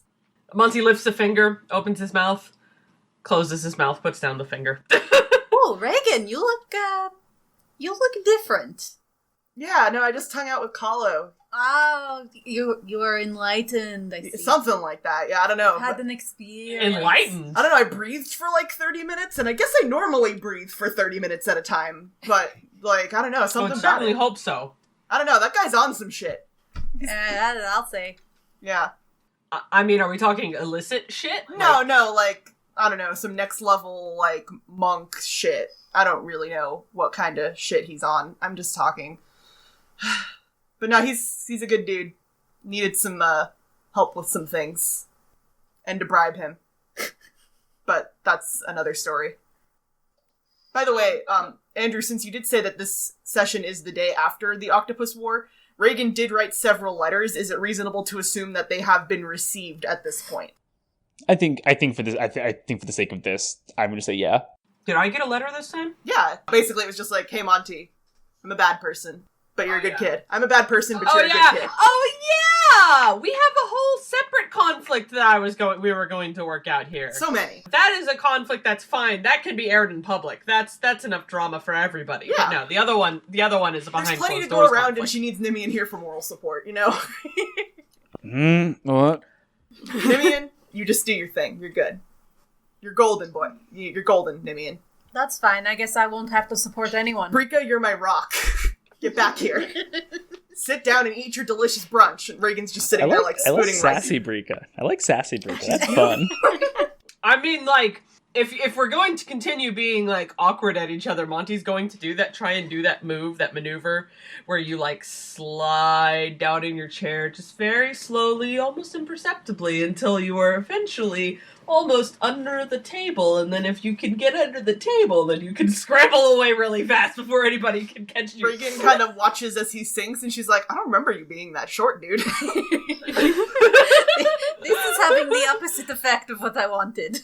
Speaker 4: Monty lifts a finger, opens his mouth, Closes his mouth, puts down the finger.
Speaker 3: Oh, Reagan, you look different.
Speaker 2: Yeah, no, I just hung out with Kahlo.
Speaker 3: Oh, you are enlightened, I see.
Speaker 2: Something like that. Yeah, I don't know.
Speaker 3: Had an experience.
Speaker 4: Enlightened.
Speaker 2: I don't know, I breathed for like 30 minutes, and I guess I normally breathe for 30 minutes at a time, but, like, I don't know,
Speaker 4: I
Speaker 2: something
Speaker 4: would
Speaker 2: about
Speaker 4: certainly
Speaker 2: it.
Speaker 4: hope so.
Speaker 2: I don't know, that guy's on some shit.
Speaker 3: I'll say.
Speaker 2: Yeah.
Speaker 4: I mean, are we talking illicit shit?
Speaker 2: No, like, I don't know, some next level, like, monk shit. I don't really know what kind of shit he's on. I'm just talking. But no, he's a good dude. Needed some help with some things. And to bribe him. But that's another story. By the way, Andrew, since you did say that this session is the day after the Octopus War, Reagan did write several letters. Is it reasonable to assume that they have been received at this point?
Speaker 1: I think for this, I think for the sake of this, I'm going to say yeah.
Speaker 4: Did I get a letter this time?
Speaker 2: Yeah. Basically, it was just like, hey, Monty, I'm a bad person, but you're a good kid. I'm a bad person, but you're a good kid.
Speaker 4: Oh yeah! We have a whole separate conflict that we were going to work out here.
Speaker 2: So many.
Speaker 4: That is a conflict that's fine. That can be aired in public. That's enough drama for everybody.
Speaker 2: Yeah.
Speaker 4: But no, the other one is a behind
Speaker 2: There's plenty
Speaker 4: closed
Speaker 2: to go
Speaker 4: doors
Speaker 2: around,
Speaker 4: conflict.
Speaker 2: and she needs Nimian here for moral support, you know?
Speaker 1: What?
Speaker 2: Nimian, you just do your thing. You're good. You're golden, boy. You're golden, Nimian.
Speaker 3: That's fine. I guess I won't have to support anyone.
Speaker 2: Brika, you're my rock. Get back here. Sit down and eat your delicious brunch. And Reagan's just sitting there, like,
Speaker 1: I like
Speaker 2: spooning rice.
Speaker 1: sassy Brika. I like sassy Brika. That's fun.
Speaker 4: I mean, like, if we're going to continue being, like, awkward at each other, Monty's going to try and do that maneuver, where you, like, slide down in your chair just very slowly, almost imperceptibly, until you are eventually almost under the table, and then if you can get under the table, then you can scramble away really fast before anybody can catch you.
Speaker 2: Reagan kind of watches as he sinks, and she's like, I don't remember you being that short, dude.
Speaker 3: This is having the opposite effect of what I wanted.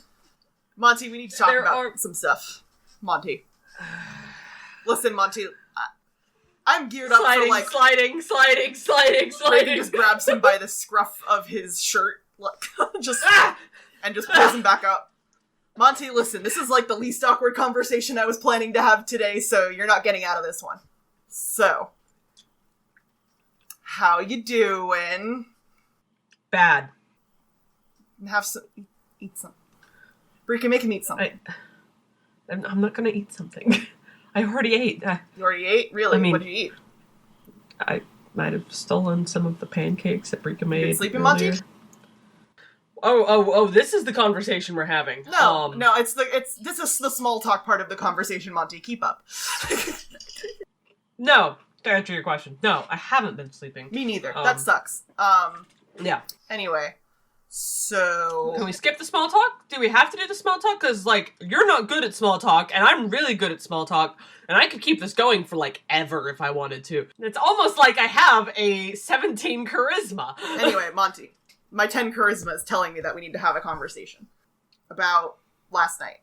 Speaker 2: Monty, we need to talk about some stuff. Monty. Listen, Monty, I'm geared up for, like...
Speaker 4: Sliding.
Speaker 2: Reagan just grabs him by the scruff of his shirt, like, and just pulls him back up. Monty, listen, this is like the least awkward conversation I was planning to have today, so you're not getting out of this one. So, how you doing?
Speaker 4: Bad.
Speaker 2: Have some... Eat some. Brika, make him eat something.
Speaker 4: I'm not gonna eat something. I already ate.
Speaker 2: You already ate? Really?
Speaker 4: I mean,
Speaker 2: what did you eat?
Speaker 4: I might have stolen some of the pancakes that Brika made.
Speaker 2: You sleeping,
Speaker 4: earlier.
Speaker 2: Monty?
Speaker 4: Oh! This is the conversation we're having.
Speaker 2: No, this is the small talk part of the conversation, Monty. Keep up.
Speaker 4: No, to answer your question, no, I haven't been sleeping.
Speaker 2: Me neither. That sucks.
Speaker 4: Yeah.
Speaker 2: Anyway, so
Speaker 4: can we skip the small talk? Do we have to do the small talk? Because, like, you're not good at small talk, and I'm really good at small talk, and I could keep this going for, like, ever if I wanted to. It's almost like I have a 17 charisma.
Speaker 2: Anyway, Monty, my 10 charisma is telling me that we need to have a conversation about last night.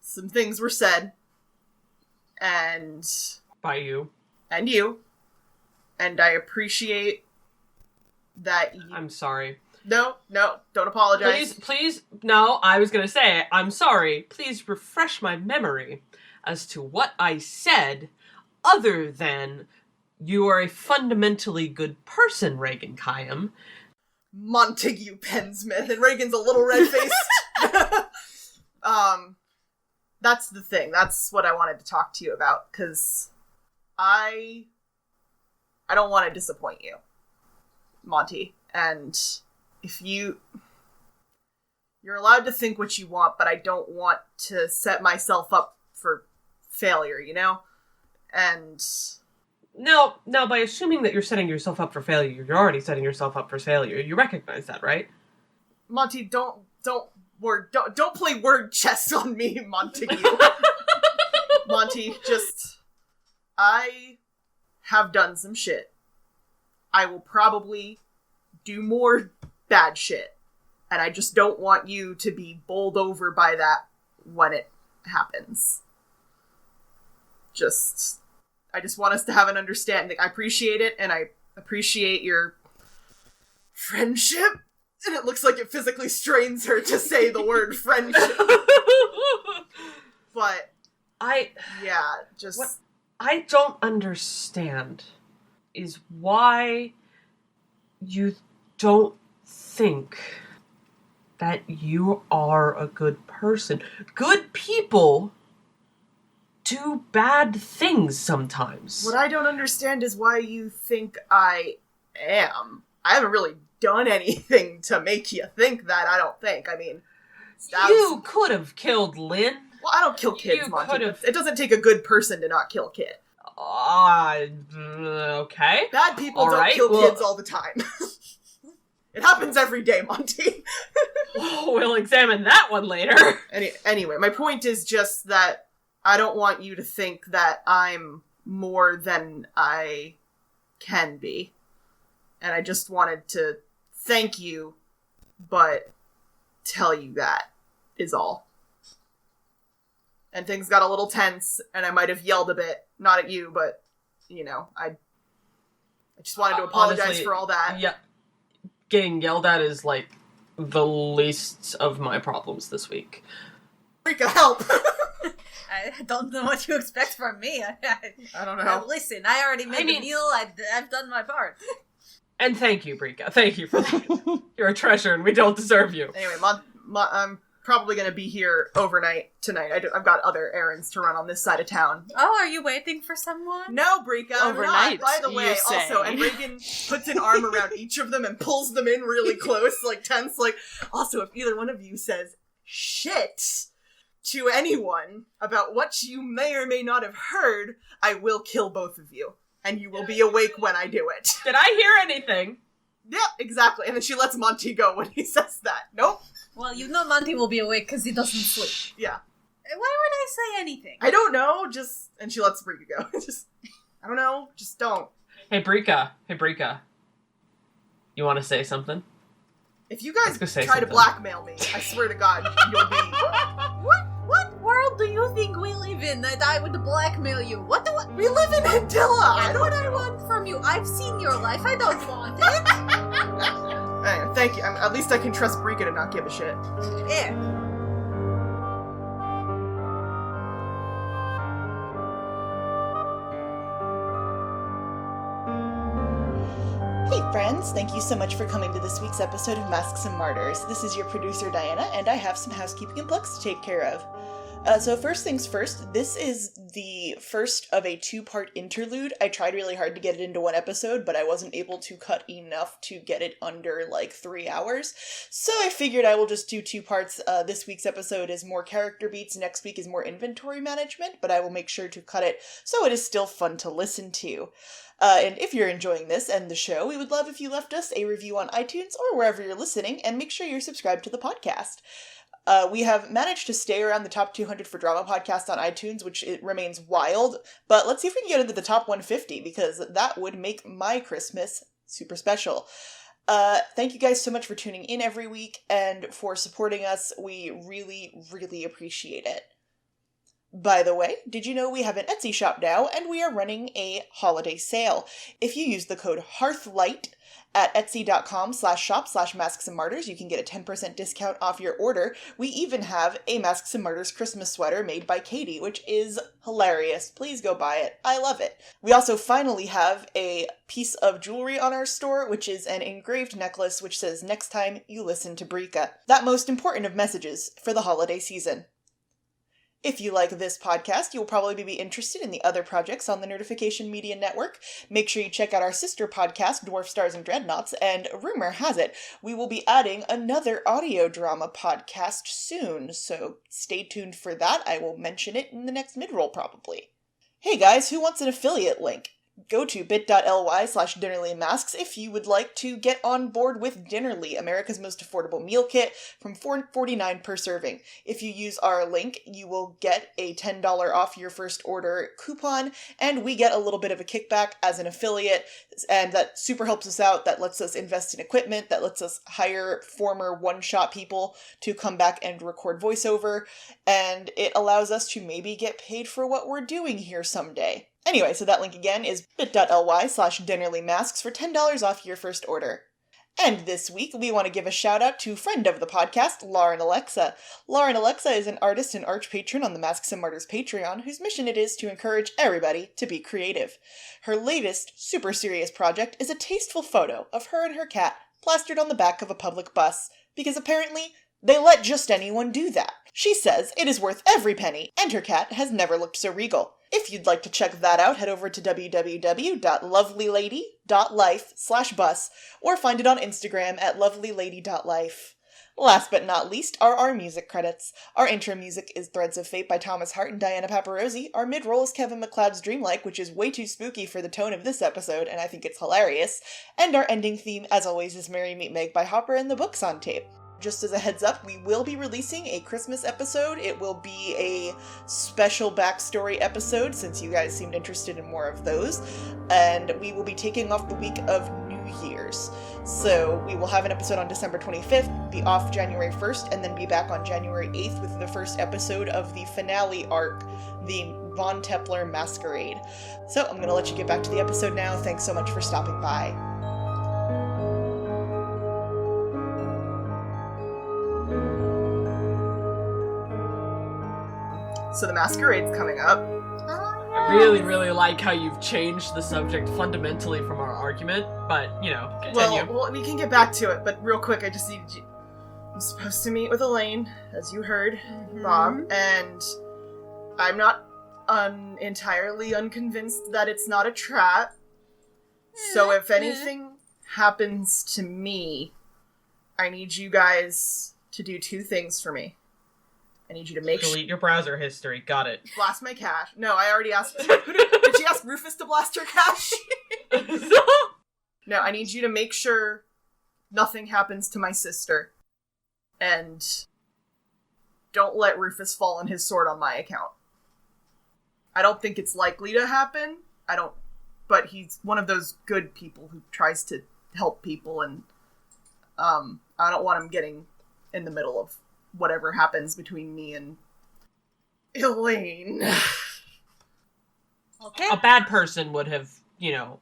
Speaker 2: Some things were said, and...
Speaker 4: By you.
Speaker 2: And you. And I appreciate that you...
Speaker 4: I'm sorry.
Speaker 2: No, don't apologize.
Speaker 4: Please, no, I was gonna say, I'm sorry. Please refresh my memory as to what I said, other than you are a fundamentally good person, Reagan Kayam.
Speaker 2: Montague Pensmith, and Reagan's a little red-faced. That's the thing. That's what I wanted to talk to you about, because I don't want to disappoint you, Monty. And if you're allowed to think what you want, but I don't want to set myself up for failure, you know? And...
Speaker 4: No, by assuming that you're setting yourself up for failure, you're already setting yourself up for failure. You recognize that, right?
Speaker 2: Monty, don't play word chess on me, Montague. Monty, I have done some shit. I will probably do more bad shit. And I just don't want you to be bowled over by that when it happens. I just want us to have an understanding. I appreciate it, and I appreciate your friendship, And it looks like it physically strains her to say the word friendship. But
Speaker 4: what I don't understand is why you don't think that you are a good person. Good people do bad things sometimes.
Speaker 2: What I don't understand is why you think I am. I haven't really done anything to make you think that, I don't think. I mean,
Speaker 4: you could have killed Lynn.
Speaker 2: Well, I don't kill kids,
Speaker 4: You
Speaker 2: Monty.
Speaker 4: could've-
Speaker 2: It doesn't take a good person to not kill a kid.
Speaker 4: Okay.
Speaker 2: Bad people
Speaker 4: All
Speaker 2: don't
Speaker 4: right,
Speaker 2: kill
Speaker 4: well-
Speaker 2: kids all the time. It happens every day, Monty.
Speaker 4: We'll examine that one later.
Speaker 2: Anyway, my point is just that I don't want you to think that I'm more than I can be. And I just wanted to thank you, but tell you that is all. And things got a little tense, and I might have yelled a bit. Not at you, but, I just wanted to apologize
Speaker 4: Honestly,
Speaker 2: for all that.
Speaker 4: Yeah. Getting yelled at is, the least of my problems this week.
Speaker 2: Brika, help!
Speaker 3: I don't know what you expect from me.
Speaker 2: I don't know.
Speaker 3: Listen, I already made the meal. I've done my part.
Speaker 4: And thank you, Brika. Thank you for that. You're a treasure, and we don't deserve you.
Speaker 2: Anyway, I'm probably going to be here overnight tonight. I've got other errands to run on this side of town.
Speaker 3: Oh, are you waiting for someone?
Speaker 2: No, Brika, I'm
Speaker 5: Overnight,
Speaker 2: not. By the way,
Speaker 5: you say.
Speaker 2: also, and Reagan puts an arm around each of them and pulls them in really close, tense, also, if either one of you says shit to anyone about what you may or may not have heard, I will kill both of you. And you will be awake when I do it.
Speaker 4: Did I hear anything?
Speaker 2: Yep, exactly. And then she lets Monty go when he says that. Nope.
Speaker 3: Well, Monty will be awake because he doesn't sleep.
Speaker 2: Yeah.
Speaker 3: Why would I say anything?
Speaker 2: I don't know, and she lets Brika go. I don't know, just don't.
Speaker 4: Hey, Brika. You want to say something?
Speaker 2: If you guys
Speaker 4: Let's go say
Speaker 2: try to
Speaker 4: something.
Speaker 2: blackmail me, I swear to God, you'll be...
Speaker 3: What world do you think we live in that I would blackmail you?
Speaker 2: We live in Andilla!
Speaker 3: What would I want from you? I've seen your life. I don't want it.
Speaker 2: Anyway, thank you. At least I can trust Brika to not give a shit.
Speaker 3: Yeah.
Speaker 6: Hey friends, thank you so much for coming to this week's episode of Masks and Martyrs. This is your producer Diana, and I have some housekeeping and plugs to take care of. So first things first, this is the first of a two-part interlude. I tried really hard to get it into one episode, but I wasn't able to cut enough to get it under 3 hours. So I figured I will just do 2 parts. This week's episode is more character beats, next week is more inventory management, but I will make sure to cut it so it is still fun to listen to. And if you're enjoying this and the show, we would love if you left us a review on iTunes or wherever you're listening, and make sure you're subscribed to the podcast. We have managed to stay around the top 200 for drama podcasts on iTunes, which it remains wild, but let's see if we can get into the top 150, because that would make my Christmas super special. Thank you guys so much for tuning in every week and for supporting us. We really, really appreciate it. By the way, did you know we have an Etsy shop now, and we are running a holiday sale? If you use the code HEARTHLIGHT at etsy.com/shop/masksandmartyrs, you can get a 10% discount off your order. We even have a Masks and Martyrs Christmas sweater made by Katie, which is hilarious. Please go buy it. I love it. We also finally have a piece of jewelry on our store, which is an engraved necklace which says, "Next time you listen to Brika." That most important of messages for the holiday season. If you like this podcast, you'll probably be interested in the other projects on the Nerdification Media Network. Make sure you check out our sister podcast, Dwarf Stars and Dreadnoughts, and rumor has it, we will be adding another audio drama podcast soon, so stay tuned for that. I will mention it in the next mid-roll, probably. Hey guys, who wants an affiliate link? Go to bit.ly/dinnerlymasks if you would like to get on board with Dinnerly, America's most affordable meal kit, from $4.49 per serving. If you use our link, you will get a $10 off your first order coupon, and we get a little bit of a kickback as an affiliate, and that super helps us out. That lets us invest in equipment, that lets us hire former one-shot people to come back and record voiceover, and it allows us to maybe get paid for what we're doing here someday. Anyway, so that link again is bit.ly/dinnerlymasks for $10 off your first order. And this week, we want to give a shout out to friend of the podcast, Lauren Alexa. Lauren Alexa is an artist and arch patron on the Masks and Martyrs Patreon, whose mission it is to encourage everybody to be creative. Her latest, super serious project is a tasteful photo of her and her cat plastered on the back of a public bus, because apparently they let just anyone do that. She says it is worth every penny, and her cat has never looked so regal. If you'd like to check that out, head over to www.lovelylady.life/bus or find it on Instagram at lovelylady.life. Last but not least are our music credits. Our intro music is Threads of Fate by Thomas Hart and Diana Paparosi. Our mid-roll is Kevin MacLeod's Dreamlike, which is way too spooky for the tone of this episode, and I think it's hilarious. And our ending theme, as always, is Merry Meet Meg by Hopper and the Books on Tape. Just as a heads up, we will be releasing a Christmas episode. It will be a special backstory episode, since you guys seemed interested in more of those. And we will be taking off the week of New Year's. So we will have an episode on December 25th, be off January 1st, and then be back on January 8th with the first episode of the finale arc, the Von Templar Masquerade. So I'm going to let you get back to the episode now. Thanks so much for stopping by.
Speaker 2: So the masquerade's coming up.
Speaker 4: I really, really like how you've changed the subject fundamentally from our argument, but, continue.
Speaker 2: Well, we can get back to it, but real quick, I just need you... I'm supposed to meet with Elaine, as you heard, Bob, and I'm not entirely unconvinced that it's not a trap. So if anything happens to me, I need you guys to do two things for me. I need you to make
Speaker 4: delete your browser history. Got it.
Speaker 2: Blast my cache. No, I already asked. Did she ask Rufus to blast her cache? No, I need you to make sure nothing happens to my sister. And don't let Rufus fall on his sword on my account. I don't think it's likely to happen. But he's one of those good people who tries to help people, and I don't want him getting in the middle of whatever happens between me and Elaine.
Speaker 3: Okay.
Speaker 4: A bad person would have,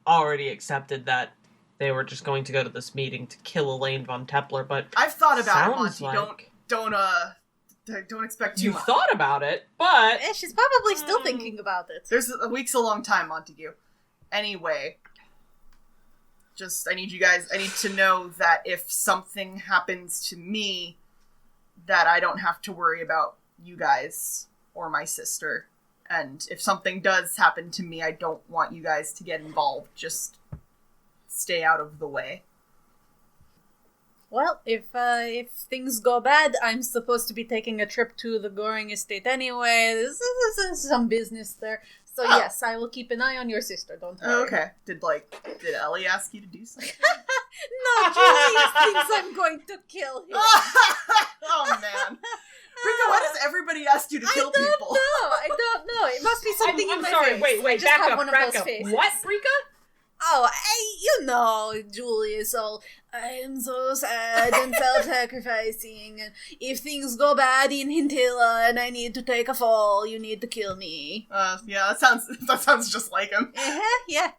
Speaker 4: already accepted that they were just going to go to this meeting to kill Elaine von Templar, but
Speaker 2: I've thought about it, Monty.
Speaker 4: Like
Speaker 2: Don't expect too
Speaker 4: you
Speaker 2: much.
Speaker 4: thought about it, but
Speaker 3: Yeah, she's probably still thinking about it.
Speaker 2: There's a week's a long time, Montague. Anyway, I need to know that if something happens to me, that I don't have to worry about you guys or my sister. And if something does happen to me, I don't want you guys to get involved. Just stay out of the way.
Speaker 3: Well, if things go bad, I'm supposed to be taking a trip to the Goring estate anyway. This is some business there. So yes, I will keep an eye on your sister, don't worry.
Speaker 2: Okay. Did Ellie ask you to do something?
Speaker 3: No, Julius thinks I'm going to kill him.
Speaker 2: Oh, man. Brika, why does everybody ask you to kill people?
Speaker 3: I don't know. It must be something in my
Speaker 4: sorry,
Speaker 3: face.
Speaker 4: wait,
Speaker 3: I just have one of
Speaker 4: back
Speaker 3: those
Speaker 4: up.
Speaker 3: faces.
Speaker 4: What, Brika?
Speaker 3: Oh, Julius, I am so sad and self-sacrificing. And if things go bad in Hintilla and I need to take a fall, you need to kill me.
Speaker 2: Yeah, that sounds just like him.
Speaker 3: Yeah.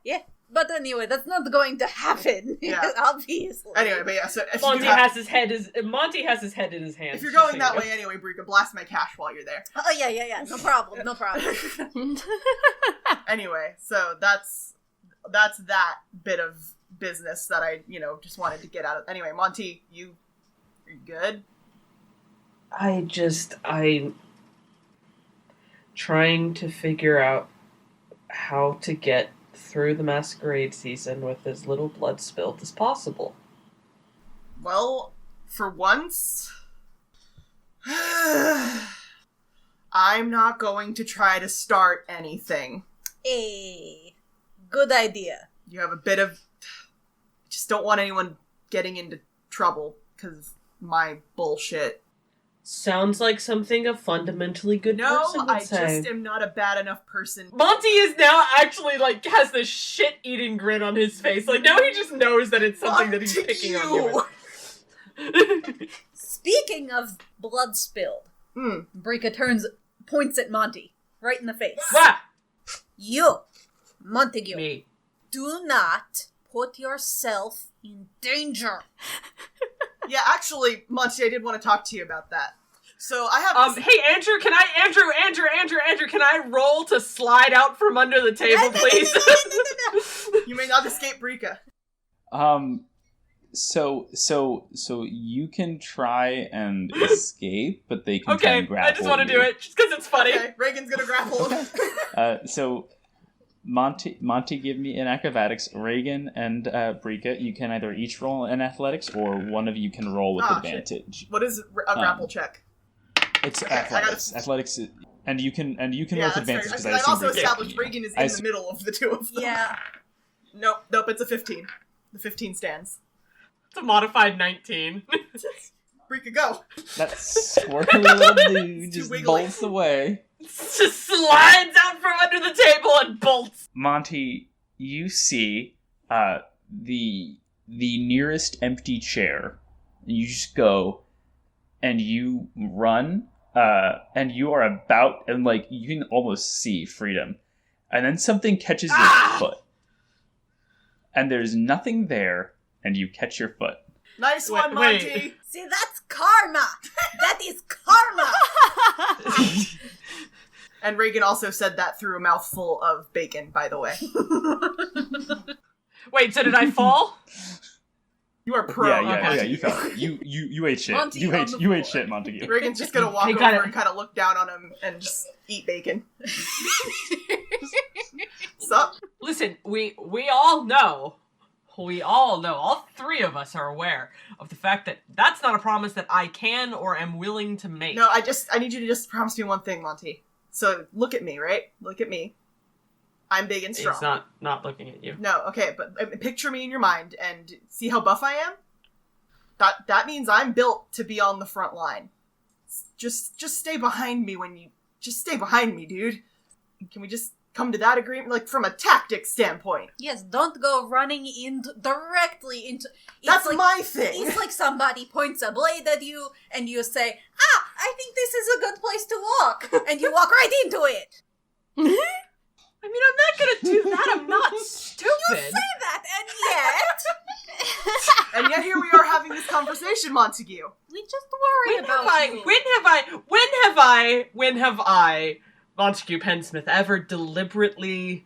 Speaker 3: But anyway, that's not going to happen.
Speaker 2: Yeah.
Speaker 3: Obviously.
Speaker 2: Anyway, but yeah, so if
Speaker 4: Monty has his head in his hands.
Speaker 2: If you're going that way anyway, Brika, blast my cash while you're there.
Speaker 3: Oh, yeah. No problem.
Speaker 2: Anyway, so that's that bit of business that I, just wanted to get out of. Anyway, Monty, are you good?
Speaker 4: I'm trying to figure out how to get through the masquerade season with as little blood spilled as possible.
Speaker 2: Well, for once, I'm not going to try to start anything.
Speaker 3: Hey, good idea.
Speaker 2: You have a bit of... Just don't want anyone getting into trouble because of my bullshit.
Speaker 4: Sounds like something a fundamentally good person would say.
Speaker 2: I just am not a bad enough person.
Speaker 4: Monty is now actually, has this shit-eating grin on his face. Now he just knows that it's something that he's picking on you with.
Speaker 3: Speaking of blood spilled, Brika points at Monty, right in the face.
Speaker 4: Ah!
Speaker 3: You, Montague,
Speaker 4: Me.
Speaker 3: do not put yourself in danger.
Speaker 2: Yeah, actually, Monty, I did want to talk to you about that. So I have.
Speaker 4: Hey, Andrew, can I roll to slide out from under the table, please?
Speaker 2: You may not escape Brika.
Speaker 7: So you can try and escape, but they can try and grapple
Speaker 4: I just want to
Speaker 7: you.
Speaker 4: do it, just because it's funny.
Speaker 2: Okay, Reagan's gonna grapple him.
Speaker 7: So Monty, give me an acrobatics. Reagan and Brika, you can either each roll an athletics, or one of you can roll with advantage.
Speaker 2: What is a grapple check?
Speaker 7: It's
Speaker 2: Okay,
Speaker 7: athletics. Athletics, and you can roll with advantage because I
Speaker 2: I've
Speaker 7: assume
Speaker 2: also
Speaker 7: Brika's
Speaker 2: established
Speaker 7: helping you.
Speaker 2: Reagan is in the middle of the two of them.
Speaker 3: Yeah.
Speaker 2: Nope, it's a 15. The 15 stands.
Speaker 4: It's a modified 19.
Speaker 2: Brika, go.
Speaker 7: That squirrely little dude
Speaker 2: too
Speaker 7: just
Speaker 2: wiggly.
Speaker 7: bolts away.
Speaker 4: Just slides out from under the table and bolts.
Speaker 7: Monty, you see the nearest empty chair, and you just go and you run, and you are about, and like you can almost see freedom, and then something catches your foot, and there's nothing there, and you catch your foot.
Speaker 2: Nice one,
Speaker 4: Wait.
Speaker 2: Monty.
Speaker 3: See, that's karma. That is karma.
Speaker 2: And Reagan also said that through a mouthful of bacon, by the way.
Speaker 4: Wait, so did I fall?
Speaker 2: You are pro.
Speaker 4: okay.
Speaker 7: You felt it. You ate shit.
Speaker 3: Monty
Speaker 7: you
Speaker 3: on
Speaker 7: ate
Speaker 3: the
Speaker 7: you ate
Speaker 3: floor.
Speaker 7: shit, Montague.
Speaker 2: Reagan's just gonna walk
Speaker 4: Hey,
Speaker 2: over
Speaker 4: got it.
Speaker 2: and kind of look down on him and just eat bacon. Sup?
Speaker 4: Listen, we all know, all three of us are aware of the fact that that's not a promise that I can or am willing to make.
Speaker 2: No, I need you to just promise me one thing, Monty. So look at me, right? Look at me. I'm big and strong.
Speaker 4: He's not looking at you.
Speaker 2: No, okay, but picture me in your mind and see how buff I am? That means I'm built to be on the front line. Just stay behind me just stay behind me, dude. Can we just come to that agreement? Like, from a tactics standpoint.
Speaker 3: Yes, don't go running directly into...
Speaker 2: That's
Speaker 3: like,
Speaker 2: my thing!
Speaker 3: It's like somebody points a blade at you, and you say, I think this is a good place to walk. And you walk right into it.
Speaker 4: I mean, I'm not gonna do that. I'm not stupid.
Speaker 3: Say that, and yet...
Speaker 2: And yet here we are having this conversation, Montague.
Speaker 3: we just worry
Speaker 4: When
Speaker 3: about
Speaker 4: have
Speaker 3: you.
Speaker 4: when have I, Montague Pensmith, ever deliberately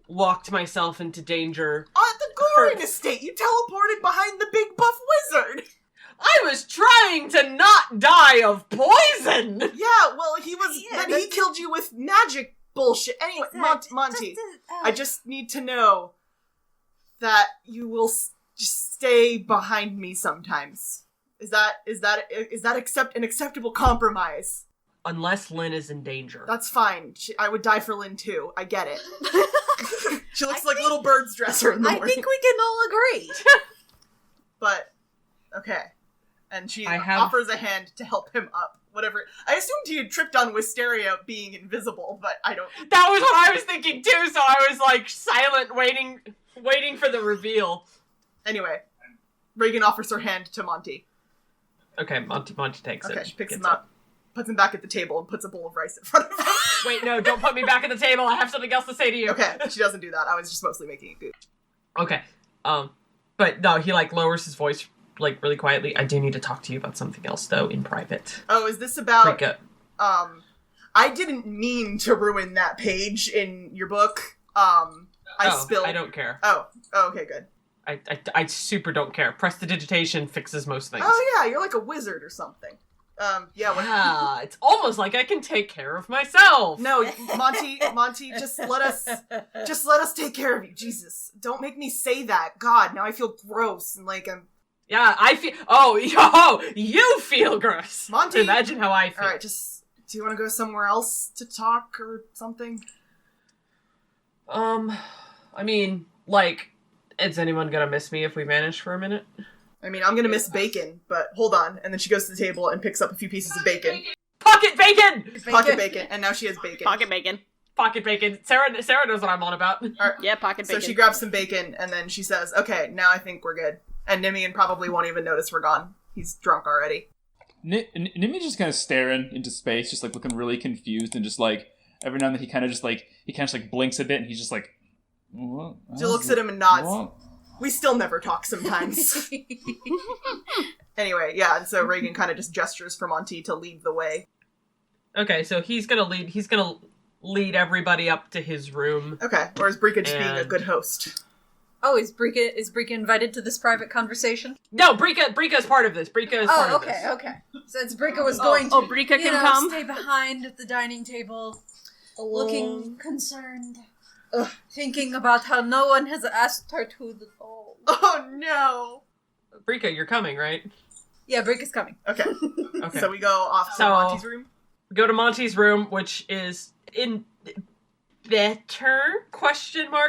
Speaker 4: walked myself into danger?
Speaker 2: At the Goring estate, you teleported behind the big buff wizard!
Speaker 4: I was trying to not die of poison!
Speaker 2: Yeah, well, he was...
Speaker 3: Yeah,
Speaker 2: then he
Speaker 3: that's-
Speaker 2: killed you with magic bullshit. Anyway, Monty, I just need to know that you will just stay behind me sometimes. Is that an acceptable compromise?
Speaker 4: Unless Lynn is in danger.
Speaker 2: That's fine. I would die for Lynn too. I get it. She looks like little bird's dresser in the
Speaker 3: I
Speaker 2: morning.
Speaker 3: think we can all agree.
Speaker 2: But okay, and she
Speaker 4: I have-
Speaker 2: offers a hand to help him up. Whatever. I assumed he had tripped on Wisteria being invisible, but I don't.
Speaker 4: That was what I was thinking too, so I was like silent, waiting for the reveal.
Speaker 2: Anyway, Reagan offers her hand to Monty.
Speaker 4: Okay, Monty takes it.
Speaker 2: Okay, she picks
Speaker 4: Gets
Speaker 2: him up, puts him back at the table, and puts a bowl of rice in front of him.
Speaker 4: Wait, no, don't put me back at the table. I have something else to say to you.
Speaker 2: Okay, she doesn't do that. I was just mostly making it good.
Speaker 4: Okay. But no, he like lowers his voice like really quietly. I do need to talk to you about something else though in private.
Speaker 2: Oh, is this about?
Speaker 4: Brika.
Speaker 2: I didn't mean to ruin that page in your book. I spilled.
Speaker 4: I don't care.
Speaker 2: Oh, okay, good.
Speaker 4: I super don't care. Prestidigitation fixes most things.
Speaker 2: Oh yeah, you're like a wizard or something. Yeah.
Speaker 4: Yeah, it's almost like I can take care of myself.
Speaker 2: No, Monty, just let us take care of you. Jesus, don't make me say that. God, now I feel gross and like I'm.
Speaker 4: Yeah, I feel. Oh, you feel gross.
Speaker 2: Monty,
Speaker 4: Imagine how I feel.
Speaker 2: All right, do you want to go somewhere else to talk or something?
Speaker 4: I mean, like, is anyone gonna miss me if we vanish for a minute?
Speaker 2: I mean, I'm gonna miss bacon, but hold on. And then she goes to the table and picks up a few pieces of bacon.
Speaker 4: Pocket bacon!
Speaker 2: Pocket bacon, and now she has bacon.
Speaker 5: Pocket bacon.
Speaker 4: Pocket bacon. Sarah knows what I'm on about.
Speaker 2: All right.
Speaker 5: Yeah, pocket
Speaker 2: So
Speaker 5: bacon.
Speaker 2: she grabs some bacon, and then she says, okay, now I think we're good. And Nimian probably won't even notice we're gone. He's drunk already.
Speaker 7: Nimi's just kind of staring into space, just like looking really confused, and just like every now and then he kind of just like blinks a bit, and he's just like, what?
Speaker 2: She looks at him and nods.
Speaker 7: What?
Speaker 2: We still never talk sometimes. Anyway, yeah, and so Reagan kind of just gestures for Monty to lead the way.
Speaker 4: Okay, so he's gonna lead everybody up to his room.
Speaker 2: Okay, or is Brika just being a
Speaker 4: And-
Speaker 2: good host?
Speaker 3: Oh, is Brika invited to this private conversation?
Speaker 4: No, Brika's part of this. Brika is part of this.
Speaker 3: Okay. Since Brika was going to,
Speaker 5: Brika can come?
Speaker 3: stay behind at the dining table, looking concerned, thinking about how no one has asked her to the home.
Speaker 2: Oh no!
Speaker 4: Brika, you're coming, right?
Speaker 3: Yeah, Brika's coming.
Speaker 2: Okay,
Speaker 4: Okay.
Speaker 2: so we go off to
Speaker 4: So-
Speaker 2: Monty's room?
Speaker 4: Go to Monty's room, which is in better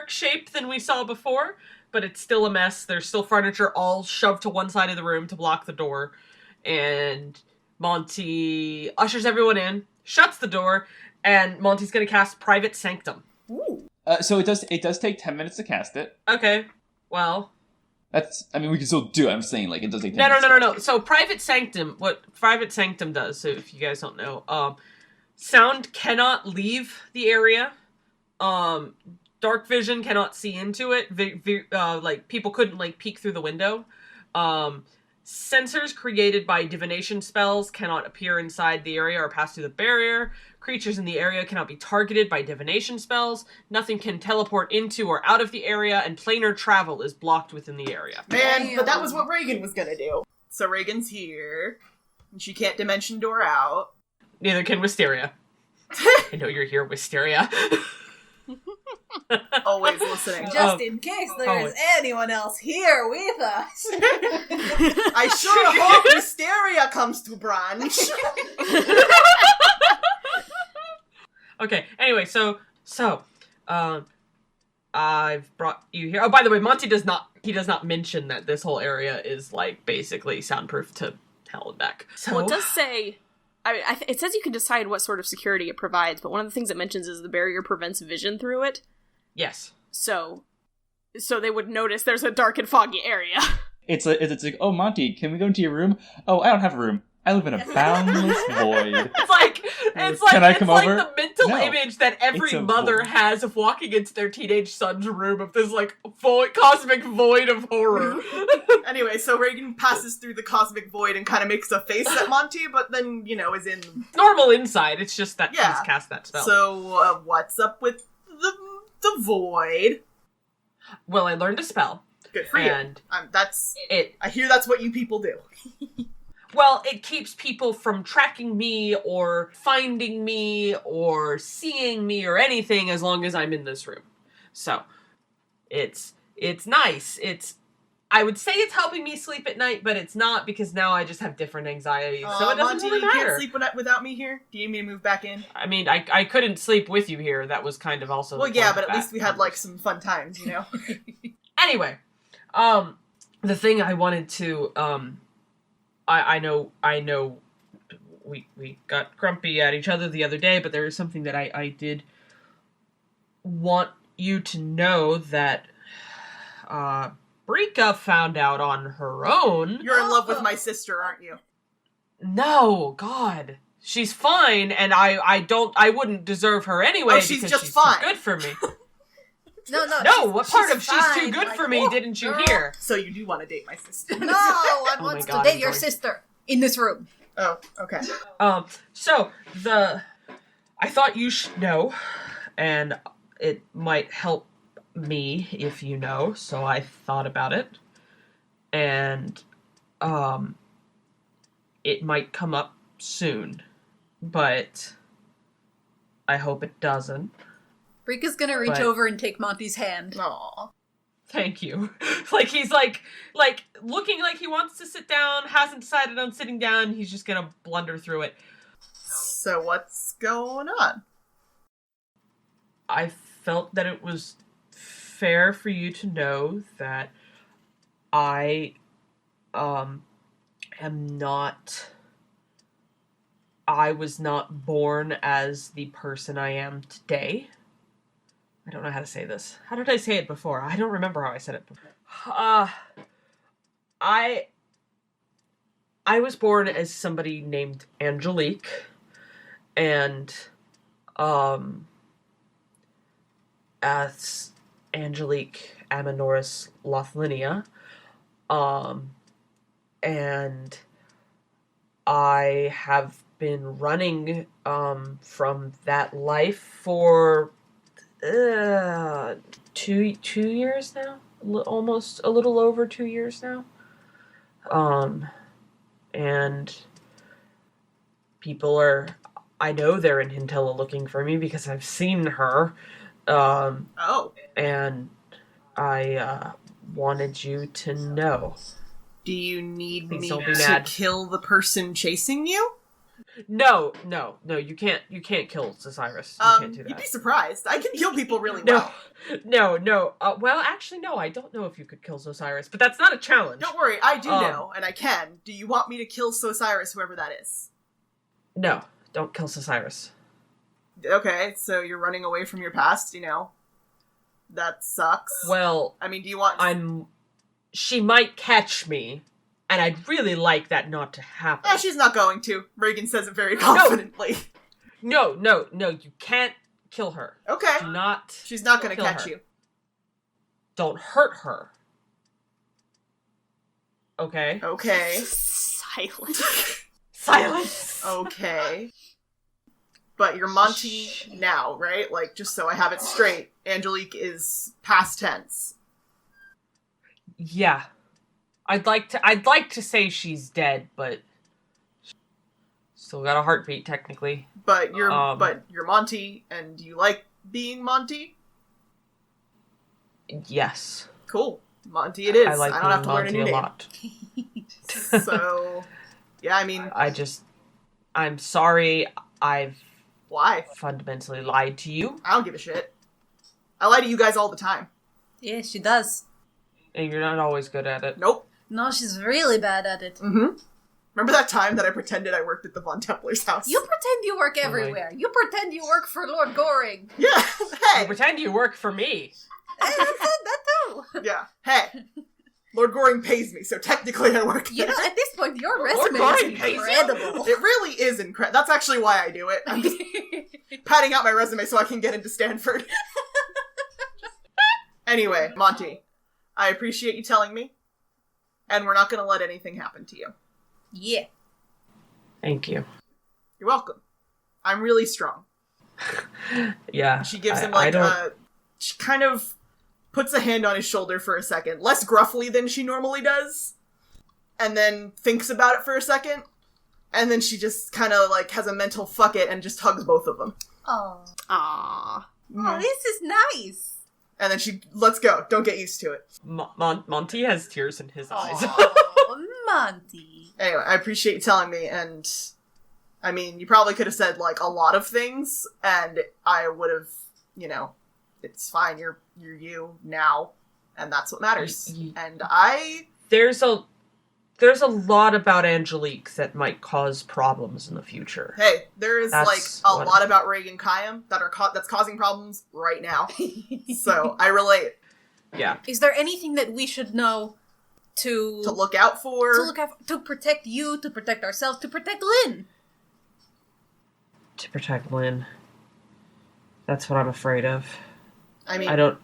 Speaker 4: shape than we saw before, but it's still a mess. There's still furniture all shoved to one side of the room to block the door, and Monty ushers everyone in, shuts the door, and Monty's gonna cast Private Sanctum.
Speaker 2: Ooh.
Speaker 7: So it does take 10 minutes to cast it.
Speaker 4: Okay, well,
Speaker 7: We can still do it. I'm saying, like, it does take 10
Speaker 4: no.
Speaker 7: minutes.
Speaker 4: So Private Sanctum, what Private Sanctum does, so if you guys don't know, sound cannot leave the area. Dark vision cannot see into it. Like, people couldn't, like, peek through the window. Sensors created by divination spells cannot appear inside the area or pass through the barrier. Creatures in the area cannot be targeted by divination spells. Nothing can teleport into or out of the area, and planar travel is blocked within the area.
Speaker 2: Man, but that was what Reagan was gonna do. So Reagan's here, and she can't dimension door out.
Speaker 4: Neither can Wisteria. I know you're here, Wisteria.
Speaker 2: Always listening.
Speaker 3: Just in case there's anyone else here with us.
Speaker 2: I sure hope Wisteria comes to brunch.
Speaker 4: Okay, anyway, so, I've brought you here. Oh, by the way, Monty does not mention that this whole area is, like, basically soundproof to hell and back. So,
Speaker 5: Well, it does say... it says you can decide what sort of security it provides, but one of the things it mentions is the barrier prevents vision through it.
Speaker 4: yes.
Speaker 5: So they would notice there's a dark and foggy area.
Speaker 7: It's like, oh, Monty, can we go into your room? Oh, I don't have a room. I live in a boundless void.
Speaker 4: It's like
Speaker 7: Can I come over?
Speaker 4: the mental
Speaker 7: No.
Speaker 4: image that every
Speaker 7: It's a
Speaker 4: mother
Speaker 7: void.
Speaker 4: has of walking into their teenage son's room of this, like, cosmic void of horror.
Speaker 2: Anyway, so Reagan passes through the cosmic void and kind of makes a face at Monty, but then, is in...
Speaker 4: Normal inside, it's just that
Speaker 2: Yeah.
Speaker 4: she's cast that spell.
Speaker 2: So, what's up with the void?
Speaker 4: Well, I learned a spell,
Speaker 2: Good for
Speaker 4: and
Speaker 2: you. I hear that's what you people do.
Speaker 4: well, it keeps people from tracking me or finding me or seeing me or anything as long as I'm in this room. So, it's nice. I would say it's helping me sleep at night, but it's not, because now I just have different anxieties, so it doesn't
Speaker 2: Monty,
Speaker 4: really
Speaker 2: you can't
Speaker 4: matter.
Speaker 2: sleep without me here? Do you need me to move back in?
Speaker 4: I mean, I couldn't sleep with you here. That was kind of also
Speaker 2: Well,
Speaker 4: the
Speaker 2: yeah,
Speaker 4: point
Speaker 2: but
Speaker 4: of
Speaker 2: at least
Speaker 4: that.
Speaker 2: we had, like, some fun times,
Speaker 4: Anyway, the thing I wanted to, I know we got grumpy at each other the other day, but there is something that I did want you to know that, Brika found out on her own.
Speaker 2: You're in love with my sister, aren't you?
Speaker 4: No, God. She's fine, and I wouldn't deserve her anyway,
Speaker 2: Oh, she's
Speaker 4: because
Speaker 2: just
Speaker 4: she's
Speaker 2: fine.
Speaker 4: too good for me.
Speaker 3: No,
Speaker 4: No, what part of she's too
Speaker 3: fine,
Speaker 4: good
Speaker 3: like,
Speaker 4: for me
Speaker 3: oh,
Speaker 4: didn't you
Speaker 3: girl.
Speaker 4: hear?
Speaker 2: So you do want to date my sister?
Speaker 3: No, I
Speaker 4: my
Speaker 3: want to
Speaker 4: God,
Speaker 3: date
Speaker 4: I'm
Speaker 3: your
Speaker 4: going-
Speaker 3: sister in this room.
Speaker 2: Oh, okay.
Speaker 4: So I thought you should know, and it might help me if you know, so I thought about it. And, it might come up soon, but I hope it doesn't.
Speaker 3: Brika's gonna reach
Speaker 4: But-
Speaker 3: over and take Monty's hand.
Speaker 2: Aw.
Speaker 4: Thank you. Like, he's like looking like he wants to sit down, hasn't decided on sitting down, he's just gonna blunder through it.
Speaker 2: So what's going on?
Speaker 4: I felt that it was fair for you to know that I was not born as the person I am today. I don't know how to say this. How did I say it before? I don't remember how I said it before. I was born as somebody named Angelique, and as Angelique Amanoris Lothlinia. And I have been running from that life for 2 years now, almost a little over 2 years now. And people I know they're in Hintilla looking for me because I've seen her. And I wanted you to know.
Speaker 2: Do you need
Speaker 4: Please
Speaker 2: me
Speaker 4: don't be
Speaker 2: to
Speaker 4: mad.
Speaker 2: kill the person chasing you?
Speaker 4: No, you can't kill Osiris. You can't do
Speaker 2: You'd
Speaker 4: that.
Speaker 2: be surprised. I can kill people really well.
Speaker 4: No. Well, actually, no. I don't know if you could kill Osiris, but that's not a challenge.
Speaker 2: Don't worry, I do know, and I can. Do you want me to kill Osiris, whoever that is?
Speaker 4: No, don't kill Osiris.
Speaker 2: Okay, so you're running away from your past, That sucks.
Speaker 4: Well,
Speaker 2: I mean, do you want...
Speaker 4: She might catch me, and I'd really like that not to happen.
Speaker 2: she's not going to. Reagan says it very confidently.
Speaker 4: No, you can't kill her.
Speaker 2: Okay.
Speaker 4: Do not.
Speaker 2: She's not going to
Speaker 4: kill
Speaker 2: catch
Speaker 4: her.
Speaker 2: you.
Speaker 4: Don't hurt her. Okay?
Speaker 2: Okay.
Speaker 4: Silence!
Speaker 2: Okay. But you're Monty now, right? Like, just so I have it straight, Angelique is past tense.
Speaker 4: Yeah. I'd like to say she's dead, but still got a heartbeat technically.
Speaker 2: But you're Monty, and you like being Monty?
Speaker 4: Yes.
Speaker 2: Cool. Monty it is.
Speaker 4: I like
Speaker 2: I don't have to
Speaker 4: being
Speaker 2: learn a
Speaker 4: Monty
Speaker 2: new
Speaker 4: a
Speaker 2: name.
Speaker 4: lot.
Speaker 2: So, yeah, I mean...
Speaker 4: I'm sorry I've
Speaker 2: Why?
Speaker 4: fundamentally lied to you.
Speaker 2: I don't give a shit. I lie to you guys all the time.
Speaker 3: Yeah, she does.
Speaker 4: And you're not always good at it.
Speaker 2: Nope.
Speaker 3: No, she's really bad at it.
Speaker 2: Mm-hmm. Remember that time that I pretended I worked at the Von Templar's house?
Speaker 3: You pretend you work everywhere. You pretend you work for Lord Goring.
Speaker 2: Yeah,
Speaker 4: You
Speaker 2: hey!
Speaker 4: pretend you work for me.
Speaker 3: That's it, that too.
Speaker 2: Yeah, hey! Lord Goring pays me, so technically I work
Speaker 3: You
Speaker 2: there.
Speaker 3: know, at this point, your
Speaker 4: Lord
Speaker 3: resume
Speaker 4: Goring
Speaker 3: is
Speaker 4: pays you?
Speaker 3: incredible.
Speaker 2: It really is incredible. That's actually why I do it. I'm just padding out my resume so I can get into Stanford. Anyway, Monty, I appreciate you telling me, and we're not going to let anything happen to you.
Speaker 3: Yeah.
Speaker 4: Thank you.
Speaker 2: You're welcome. I'm really strong.
Speaker 4: Yeah.
Speaker 2: She gives him
Speaker 4: I
Speaker 2: like
Speaker 4: don't...
Speaker 2: she kind of puts a hand on his shoulder for a second, less gruffly than she normally does, and then thinks about it for a second, and then she just kind of like has a mental fuck it and just hugs both of them.
Speaker 3: Oh.
Speaker 5: Aww.
Speaker 3: Oh, this is nice.
Speaker 2: And then she lets go. Don't get used to it.
Speaker 4: Monty has tears in his eyes.
Speaker 3: Oh, Monty.
Speaker 2: Anyway, I appreciate you telling me, and I mean, you probably could have said like a lot of things, and I would have, it's fine. You're you now, and that's what matters. And
Speaker 4: There's a lot about Angelique that might cause problems in the future.
Speaker 2: hey, there is
Speaker 4: That's
Speaker 2: like a lot about Reagan Kayam that's causing problems right now. So I relate.
Speaker 4: Yeah.
Speaker 3: Is there anything that we should know to
Speaker 2: look out for.
Speaker 3: to protect you, to protect ourselves, to protect Lynn?
Speaker 4: To protect Lynn. That's what I'm afraid of.
Speaker 2: I mean,
Speaker 4: I don't...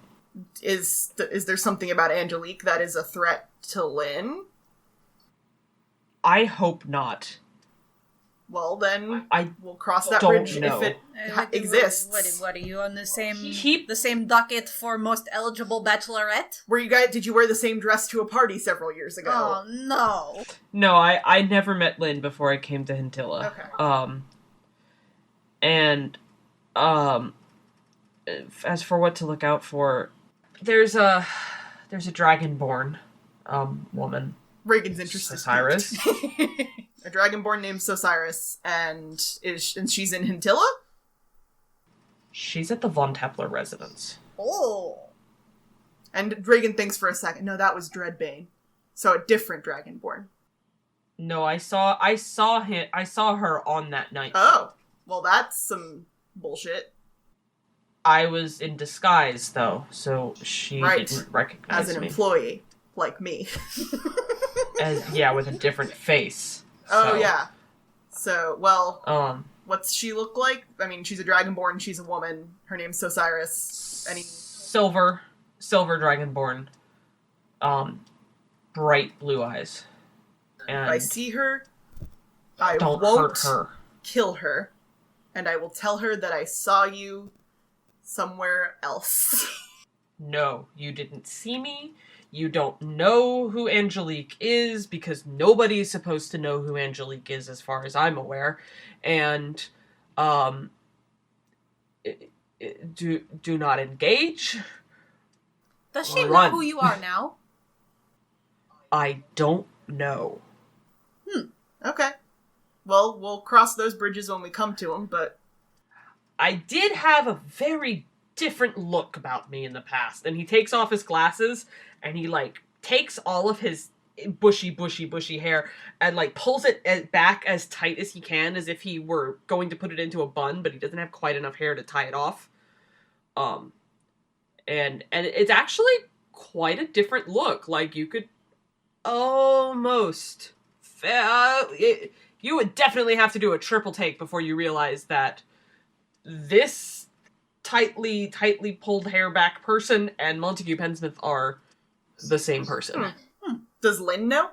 Speaker 2: is there something about Angelique that is a threat to Lynn?
Speaker 4: I hope not.
Speaker 2: Well, then
Speaker 4: I
Speaker 2: we'll cross that
Speaker 4: don't
Speaker 2: bridge
Speaker 4: know.
Speaker 2: if it exists.
Speaker 3: What are you on the same
Speaker 4: Keep-
Speaker 3: the same docket for most eligible bachelorette?
Speaker 2: Did you wear the same dress to a party several years ago?
Speaker 3: Oh no.
Speaker 4: No, I never met Lynn before I came to Hintilla.
Speaker 2: Okay.
Speaker 4: As for what to look out for, there's a dragonborn woman.
Speaker 2: Reagan's interested.
Speaker 4: Osiris.
Speaker 2: A dragonborn named Osiris, and she's in Hintilla?
Speaker 4: She's at the Von Templar residence.
Speaker 3: Oh.
Speaker 2: And Reagan thinks for a second, no, that was Dreadbane. So a different dragonborn.
Speaker 4: No, I saw her on that night.
Speaker 2: Oh. Well, that's some bullshit.
Speaker 4: I was in disguise, though, so she didn't recognize
Speaker 2: As an
Speaker 4: me.
Speaker 2: employee, like me.
Speaker 4: With a different face.
Speaker 2: Oh,
Speaker 4: So,
Speaker 2: yeah. So, well,
Speaker 4: Um,
Speaker 2: what's she look like? I mean, she's a dragonborn, she's a woman. Her name's Osiris.
Speaker 4: silver. silver dragonborn, bright blue eyes. And
Speaker 2: If I see her, I
Speaker 4: don't
Speaker 2: won't
Speaker 4: hurt her.
Speaker 2: kill her, and I will tell her that I saw you somewhere else.
Speaker 4: No, you didn't see me. You don't know who Angelique is, because nobody's supposed to know who Angelique is as far as I'm aware. And, do not engage.
Speaker 3: Does she
Speaker 4: Run.
Speaker 3: know who you are now?
Speaker 4: I don't know.
Speaker 2: Okay. Well, we'll cross those bridges when we come to them, but...
Speaker 4: I did have a very different look about me in the past. And he takes off his glasses, and he, like, takes all of his bushy hair and, like, pulls it back as tight as he can, as if he were going to put it into a bun, but he doesn't have quite enough hair to tie it off. And it's actually quite a different look. Like, you could almost... you would definitely have to do a triple take before you realize that this tightly pulled hair back person and Montague Pensmith are the same person.
Speaker 2: Does Lynn know?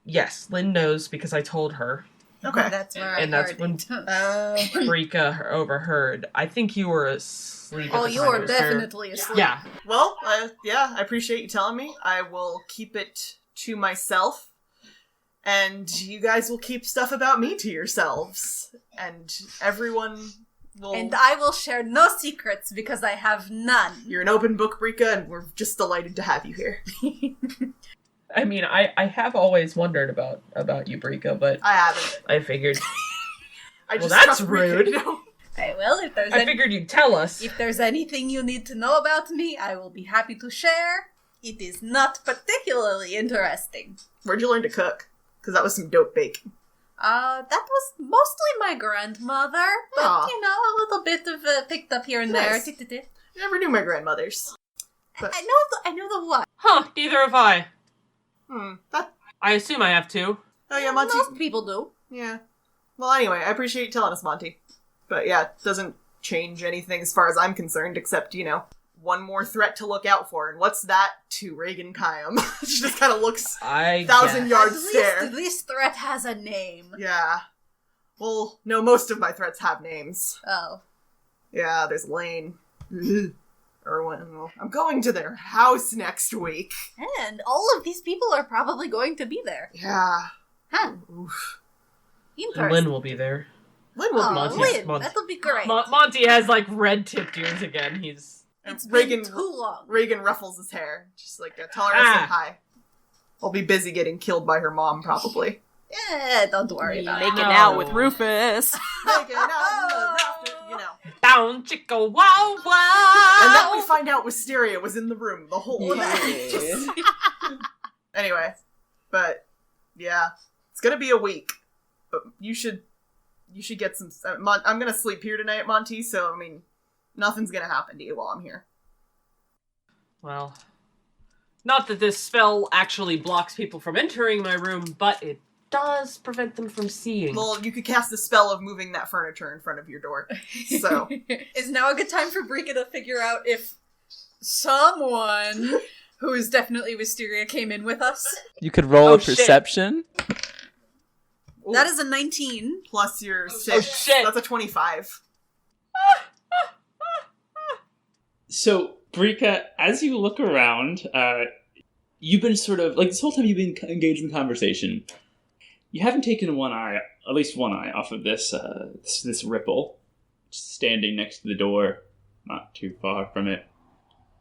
Speaker 4: Yes, Lynn knows because I told her.
Speaker 2: Okay.
Speaker 3: That's where I
Speaker 4: And that's
Speaker 3: heard
Speaker 4: when
Speaker 3: it.
Speaker 4: Brika overheard. I think you were asleep at
Speaker 3: Oh,
Speaker 4: the
Speaker 3: you
Speaker 4: time
Speaker 3: were
Speaker 4: it was her-
Speaker 3: definitely asleep.
Speaker 4: Yeah.
Speaker 2: Well, yeah, I appreciate you telling me. I will keep it to myself. And you guys will keep stuff about me to yourselves. And everyone will...
Speaker 3: And I will share no secrets because I have none.
Speaker 2: You're an open book, Brika, and we're just delighted to have you here.
Speaker 4: I mean, I have always wondered about you, Brika, but
Speaker 2: I haven't.
Speaker 4: I figured...
Speaker 2: I just
Speaker 4: that's
Speaker 2: trust Brika,
Speaker 4: rude.
Speaker 2: you know?
Speaker 3: Okay, well,
Speaker 4: I figured you'd tell us.
Speaker 3: if there's anything you need to know about me, I will be happy to share. It is not particularly interesting.
Speaker 2: Where'd you learn to cook? Because that was some dope bacon.
Speaker 3: That was mostly my grandmother, but,
Speaker 2: Aw.
Speaker 3: you know, a little bit of picked up here and
Speaker 2: Nice.
Speaker 3: there.
Speaker 2: I never knew my grandmothers. But,
Speaker 3: I know the what.
Speaker 4: Huh, neither have I.
Speaker 2: that...
Speaker 4: I assume I have to.
Speaker 2: Oh yeah, Monty...
Speaker 3: Most people do.
Speaker 2: Yeah. Well, anyway, I appreciate you telling us, Monty. But yeah, it doesn't change anything as far as I'm concerned, except, you know, one more threat to look out for. And what's that to Reagan Kyam? She just kind of looks
Speaker 4: I
Speaker 2: 1,000-yard
Speaker 3: At
Speaker 2: stare.
Speaker 3: least this threat has a name.
Speaker 2: Yeah. Well, no, most of my threats have names.
Speaker 3: Oh.
Speaker 2: Yeah, there's Lane. Erwin. Well, I'm going to their house next week.
Speaker 3: And all of these people are probably going to be there.
Speaker 2: Yeah.
Speaker 3: Huh.
Speaker 2: Oof.
Speaker 3: Interesting.
Speaker 4: Lynn will be there.
Speaker 2: Lynn will
Speaker 3: Oh,
Speaker 2: be
Speaker 4: Monty-
Speaker 3: Lynn,
Speaker 4: Monty-
Speaker 3: that'll be great.
Speaker 4: Monty has, like, red-tipped ears again. He's...
Speaker 3: It's
Speaker 2: Reagan,
Speaker 3: been too long.
Speaker 2: Reagan ruffles his hair. Just like, tell her I said hi. I'll be busy getting killed by her mom, probably.
Speaker 3: Yeah, don't worry about it.
Speaker 5: Making
Speaker 4: No.
Speaker 5: out with Rufus.
Speaker 2: Making out on the rafter, you know.
Speaker 4: Down, chicka, wow, wow!
Speaker 2: And then we find out Wisteria was in the room the whole time. Anyway, but yeah, it's gonna be a week. But you should get some. I'm gonna sleep here tonight, Monty. So I mean, nothing's gonna happen to you while I'm here.
Speaker 4: Well, not that this spell actually blocks people from entering my room, but it does prevent them from seeing.
Speaker 2: Well, you could cast the spell of moving that furniture in front of your door. So
Speaker 3: Is now a good time for Brika to figure out if someone who is definitely Wisteria came in with us?
Speaker 1: You could roll
Speaker 4: Oh,
Speaker 1: a
Speaker 4: shit.
Speaker 1: perception.
Speaker 3: That is a 19.
Speaker 2: plus your 6.
Speaker 4: Oh, shit.
Speaker 2: That's a 25.
Speaker 7: So, Brika, as you look around, you've been sort of, like, this whole time you've been engaged in conversation. You haven't taken at least one eye off of this ripple, standing next to the door, not too far from it.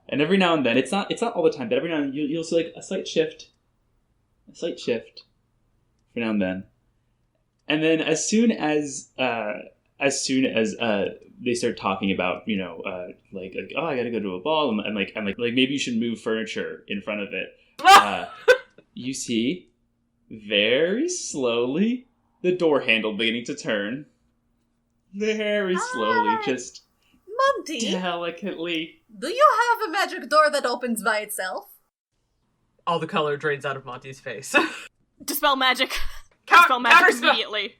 Speaker 7: And every now and then, it's not all the time, but every now and then you'll see, like, a slight shift, every now and then. And then as soon as they start talking about, you know, like oh, I gotta go to a ball, and like maybe you should move furniture in front of it. You see, very slowly, the door handle beginning to turn. Very slowly, just
Speaker 3: Monty,
Speaker 7: delicately.
Speaker 3: do you have a magic door that opens by itself?
Speaker 4: All the color drains out of Monty's face.
Speaker 5: Dispel magic.
Speaker 4: Count-
Speaker 5: Dispel magic
Speaker 4: counterspell.
Speaker 5: immediately.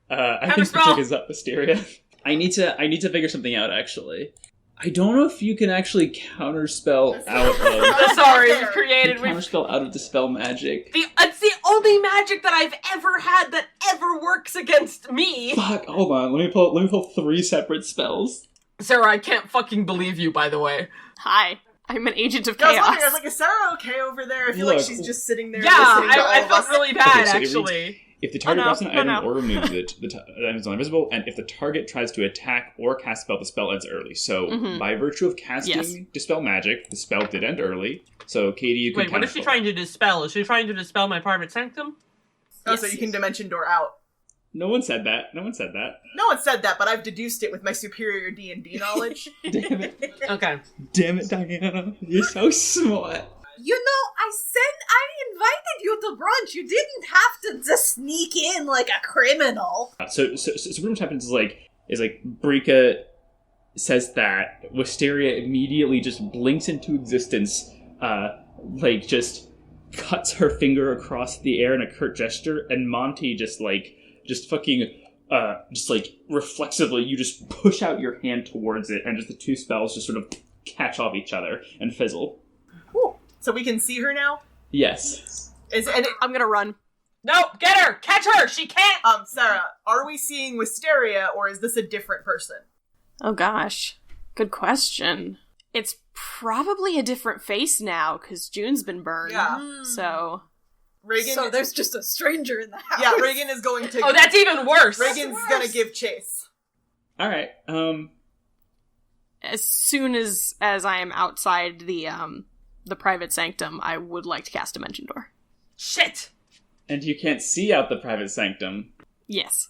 Speaker 7: I think
Speaker 4: Counterspell.
Speaker 7: Magic is up, Wisteria. I need to figure something out, actually. I don't know if you can actually counterspell out of...
Speaker 4: Sorry, we created...
Speaker 7: Counterspell out of Dispel Magic.
Speaker 4: It's the only magic that I've ever had that ever works against me!
Speaker 7: Fuck, hold on. Let me pull 3 separate spells.
Speaker 4: Sarah, I can't fucking believe you, by the way.
Speaker 5: Hi, I'm an agent of
Speaker 2: I was
Speaker 5: chaos.
Speaker 2: wondering, I was like, is Sarah okay over there? I feel like she's just sitting there
Speaker 4: Yeah,
Speaker 2: listening to all
Speaker 4: I
Speaker 2: of
Speaker 4: felt
Speaker 2: us.
Speaker 4: really bad,
Speaker 7: so it
Speaker 4: actually.
Speaker 7: If the target drops an item
Speaker 5: no.
Speaker 7: or removes it, the item is invisible, and if the target tries to attack or cast spell, the spell ends early. So, by virtue of casting Dispel Magic, the spell did end early. So, Katie, you can
Speaker 4: Wait, what is she trying to dispel? Is she trying to dispel my private sanctum?
Speaker 2: Oh, so you can dimension door out.
Speaker 7: No one said that. No one said that.
Speaker 2: No one said that, but I've deduced it with my superior D&D knowledge.
Speaker 7: Damn it.
Speaker 4: Okay.
Speaker 7: Damn it, Diana. You're so smart.
Speaker 3: You know, I invited you to brunch. You didn't have to just sneak in like a criminal.
Speaker 7: So pretty much happens is Brika says that Wisteria immediately just blinks into existence, just cuts her finger across the air in a curt gesture, and Monty just reflexively, you just push out your hand towards it, and just the 2 spells just sort of catch off each other and fizzle.
Speaker 2: Cool. So we can see her now?
Speaker 7: Yes.
Speaker 5: I'm gonna run.
Speaker 4: No, get her! Catch her! She can't!
Speaker 2: Sarah, are we seeing Wisteria, or is this a different person?
Speaker 5: Oh gosh. Good question. It's probably a different face now, because June's been burned.
Speaker 2: Yeah.
Speaker 5: So...
Speaker 2: Reagan...
Speaker 3: So there's just a stranger in the house.
Speaker 2: Yeah, Reagan is going to...
Speaker 4: Oh, that's even worse!
Speaker 2: Reagan's gonna give chase.
Speaker 7: Alright,
Speaker 5: As soon as I am outside the private sanctum, I would like to cast Dimension Door.
Speaker 4: Shit!
Speaker 7: and you can't see out the private sanctum.
Speaker 5: Yes.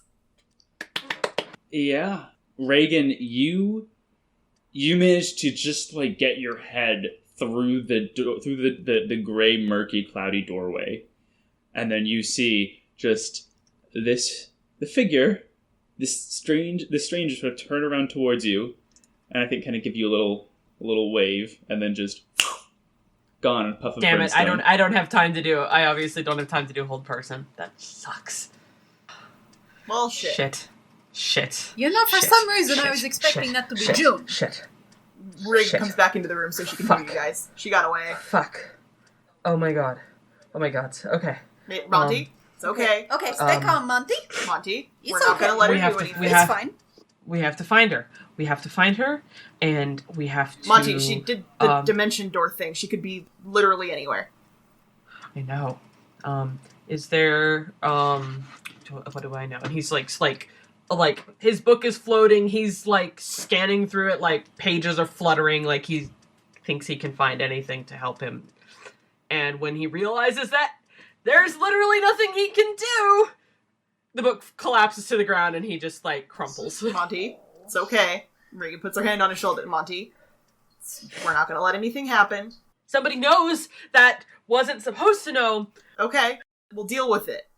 Speaker 7: Yeah. Reagan, you managed to just like get your head through the gray, murky, cloudy doorway. And then you see just the figure, this stranger sort of turn around towards you, and I think kind of give you a little wave, and then just gone in a puff of
Speaker 4: Damn
Speaker 7: brimstone.
Speaker 4: it! I don't have time to do. I obviously don't have time to do hold person. That sucks.
Speaker 2: Well, shit.
Speaker 4: Shit.
Speaker 3: You know, for
Speaker 4: Shit.
Speaker 3: some reason I
Speaker 4: Shit.
Speaker 3: was expecting
Speaker 4: Shit.
Speaker 3: that to be
Speaker 4: Shit.
Speaker 3: June.
Speaker 4: Shit.
Speaker 2: Rig
Speaker 4: Shit.
Speaker 2: comes back into the room so she can hear you guys. She got away.
Speaker 4: Fuck. Oh my god. Okay.
Speaker 2: Monty, it's okay.
Speaker 3: Okay, stay calm, Monty.
Speaker 2: Monty,
Speaker 3: It's
Speaker 2: we're not
Speaker 3: okay.
Speaker 2: gonna let her
Speaker 4: We
Speaker 2: do
Speaker 4: have to-
Speaker 2: anything.
Speaker 4: we
Speaker 3: It's
Speaker 4: have-
Speaker 3: fine.
Speaker 4: We have to find her. And we have to...
Speaker 2: Monty, she did the dimension door thing. She could be literally anywhere.
Speaker 4: I know. Is there... What do I know? And he's like his book is floating. He's like scanning through it, like pages are fluttering, like he thinks he can find anything to help him. And when he realizes that there's literally nothing he can do, the book collapses to the ground and he just like crumples.
Speaker 2: Monty, it's okay. Reagan puts her hand on his shoulder. Monty, we're not gonna let anything happen.
Speaker 4: Somebody knows that wasn't supposed to know.
Speaker 2: Okay, we'll deal with it.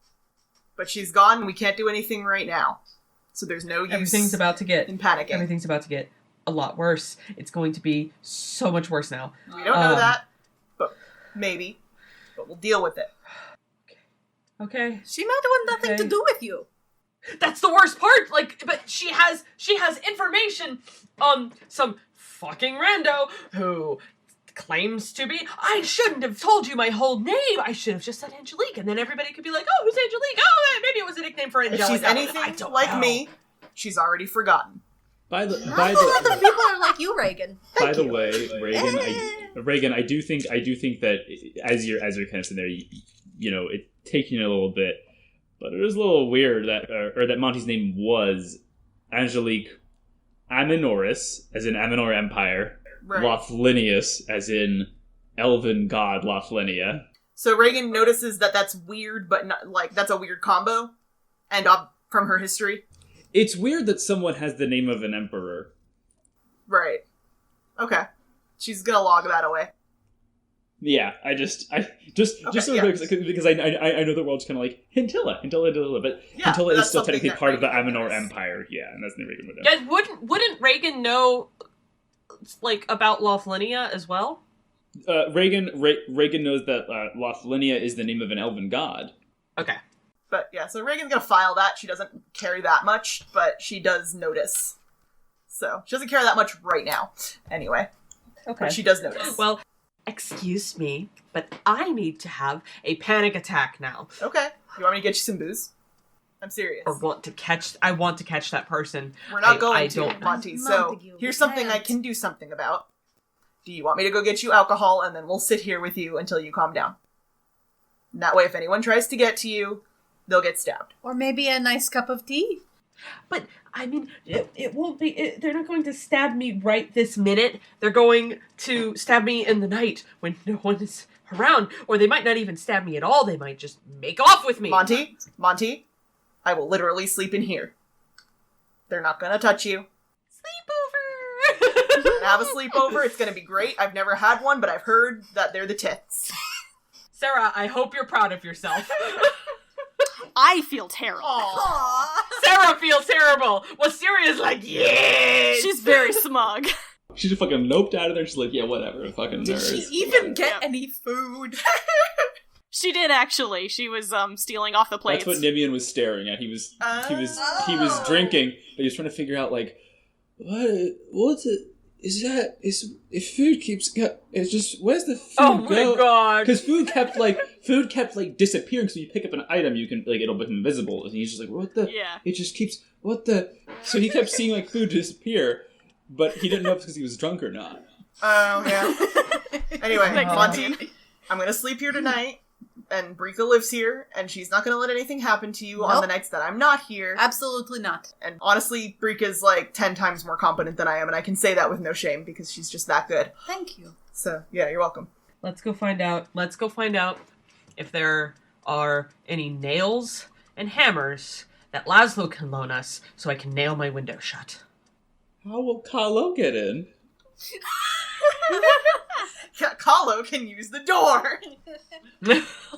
Speaker 2: But she's gone and we can't do anything right now. So there's no use
Speaker 4: Everything's about to get
Speaker 2: in panicking.
Speaker 4: Everything's about to get a lot worse. It's going to be so much worse now.
Speaker 2: We don't know that, but maybe. But we'll deal with it.
Speaker 4: Okay.
Speaker 3: She might want nothing
Speaker 4: Okay.
Speaker 3: to do with you.
Speaker 4: That's the worst part. Like, but she has information on some fucking rando who claims to be. I shouldn't have told you my whole name. I should have just said Angelique, and then everybody could be like, "Oh, who's Angelique? Oh, maybe it was a nickname for
Speaker 2: If
Speaker 4: Angelica."
Speaker 2: she's
Speaker 4: I
Speaker 2: anything
Speaker 4: don't
Speaker 2: like
Speaker 4: know.
Speaker 2: me, she's already forgotten.
Speaker 7: By the
Speaker 3: Not a lot of people are like you, Reagan.
Speaker 7: By the way, Reagan, I do think that as you're kind of sitting there, you know, it's taking a little bit, but it is a little weird that Monty's name was Angelique Aminoris, as in Aminor Empire,
Speaker 2: Right.
Speaker 7: Lothlinius, as in Elven God Lothlinia.
Speaker 2: So Reagan notices that that's weird, but not like that's a weird combo, and from her history.
Speaker 7: It's weird that someone has the name of an emperor.
Speaker 2: Right. Okay. She's gonna log that away.
Speaker 7: Yeah, I just so because I know the world's kind of like Hintilla, but
Speaker 2: Yeah,
Speaker 7: Hintilla is
Speaker 2: that's
Speaker 7: still
Speaker 2: something
Speaker 7: technically
Speaker 2: that
Speaker 7: part of the
Speaker 2: Reagan
Speaker 7: Aminor
Speaker 2: knows.
Speaker 7: Empire. Yeah, and that's the Reagan would know.
Speaker 4: Guys, wouldn't Reagan know like about Lothlinia as well?
Speaker 7: Reagan knows that Lothlinia is the name of an elven god.
Speaker 4: Okay.
Speaker 2: But yeah, so Reagan's gonna file that. She doesn't carry that much, but she does notice So she doesn't care that much right now. Anyway.
Speaker 4: Okay.
Speaker 2: But she does notice.
Speaker 4: Well, excuse me, but I need to have a panic attack now.
Speaker 2: Okay. You want me to get you some booze? I'm serious.
Speaker 4: I want to catch that person.
Speaker 2: We're not going
Speaker 4: I
Speaker 2: to,
Speaker 4: don't-
Speaker 2: Monty. So
Speaker 3: Montague,
Speaker 2: here's
Speaker 3: we
Speaker 2: something I
Speaker 3: can't.
Speaker 2: can do something about. Do you want me to go get you alcohol and then we'll sit here with you until you calm down? And that way, if anyone tries to get to you, they'll get stabbed.
Speaker 3: Or maybe a nice cup of tea.
Speaker 4: But, I mean, it won't be... they're not going to stab me right this minute. They're going to stab me in the night when no one is around. Or they might not even stab me at all. They might just make off with me.
Speaker 2: Monty, I will literally sleep in here. They're not gonna touch you.
Speaker 4: Sleepover!
Speaker 2: We're gonna have a sleepover. It's gonna be great. I've never had one, but I've heard that they're the tits.
Speaker 4: Sarah, I hope you're proud of yourself.
Speaker 5: I feel terrible.
Speaker 4: Sarah feels terrible. Wisteria's like, yeah.
Speaker 5: She's very smug.
Speaker 7: She just fucking noped out of there. She's like, yeah, whatever, fucking
Speaker 3: Did
Speaker 7: nerds.
Speaker 3: she even get
Speaker 5: Yep.
Speaker 3: any food?
Speaker 5: She did actually. She was stealing off the plates.
Speaker 7: That's what Nivian was staring at. He was drinking, but he was trying to figure out like, what's it? If food keeps it's just where's the food
Speaker 4: Oh my
Speaker 7: go?
Speaker 4: god.
Speaker 7: Because food kept disappearing. So you pick up an item, you can it'll become invisible, and he's just like, what the?
Speaker 5: Yeah.
Speaker 7: It just keeps So he kept seeing like food disappear, but he didn't know if it's because he was drunk or not.
Speaker 2: Oh, yeah. Anyway, Monty, I'm gonna sleep here tonight, and Brika lives here, and she's not gonna let anything happen to you on
Speaker 3: Nope.
Speaker 2: the nights that I'm not here.
Speaker 3: Absolutely not.
Speaker 2: And honestly, Brika's like 10 times more competent than I am, and I can say that with no shame, because she's just that good.
Speaker 3: Thank you.
Speaker 2: So, yeah, you're welcome.
Speaker 4: Let's go find out if there are any nails and hammers that Laszlo can loan us so I can nail my window shut.
Speaker 7: How will Carlo get in?
Speaker 2: Kahlo can use the door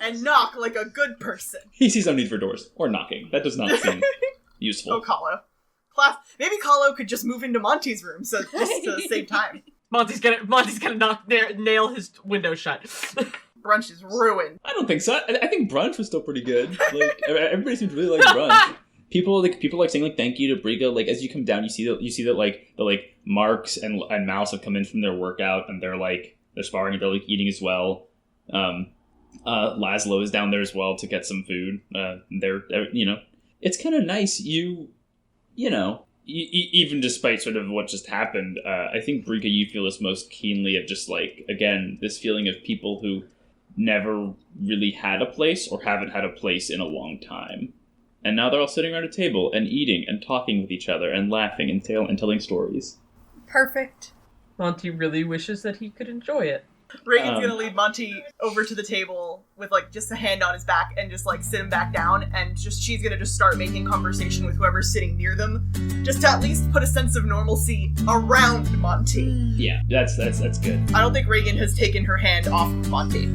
Speaker 2: and knock like a good person.
Speaker 7: He sees no need for doors or knocking. That does not seem useful.
Speaker 2: Oh, Kahlo. Maybe Kahlo could just move into Monty's room, so just to save time.
Speaker 4: Monty's gonna nail his window shut.
Speaker 2: Brunch is ruined.
Speaker 7: I don't think so. I think brunch was still pretty good. Like everybody seems to really like brunch. People like saying like thank you to Brika. Like as you come down, you see that like the like Marks and Mouse have come in from their workout and they're sparring and they're like eating as well. Laszlo is down there as well to get some food. They're it's kind of nice. Even despite sort of what just happened, I think Brika, you feel this most keenly of just like again this feeling of people who never really had a place or haven't had a place in a long time. And now they're all sitting around a table and eating and talking with each other and laughing and telling stories.
Speaker 3: Perfect.
Speaker 4: Monty really wishes that he could enjoy it.
Speaker 2: Reagan's gonna lead Monty over to the table with like just a hand on his back and just like sit him back down, and she's gonna just start making conversation with whoever's sitting near them, just to at least put a sense of normalcy around Monty.
Speaker 7: Yeah, that's good.
Speaker 2: I don't think Reagan has taken her hand off of Monty.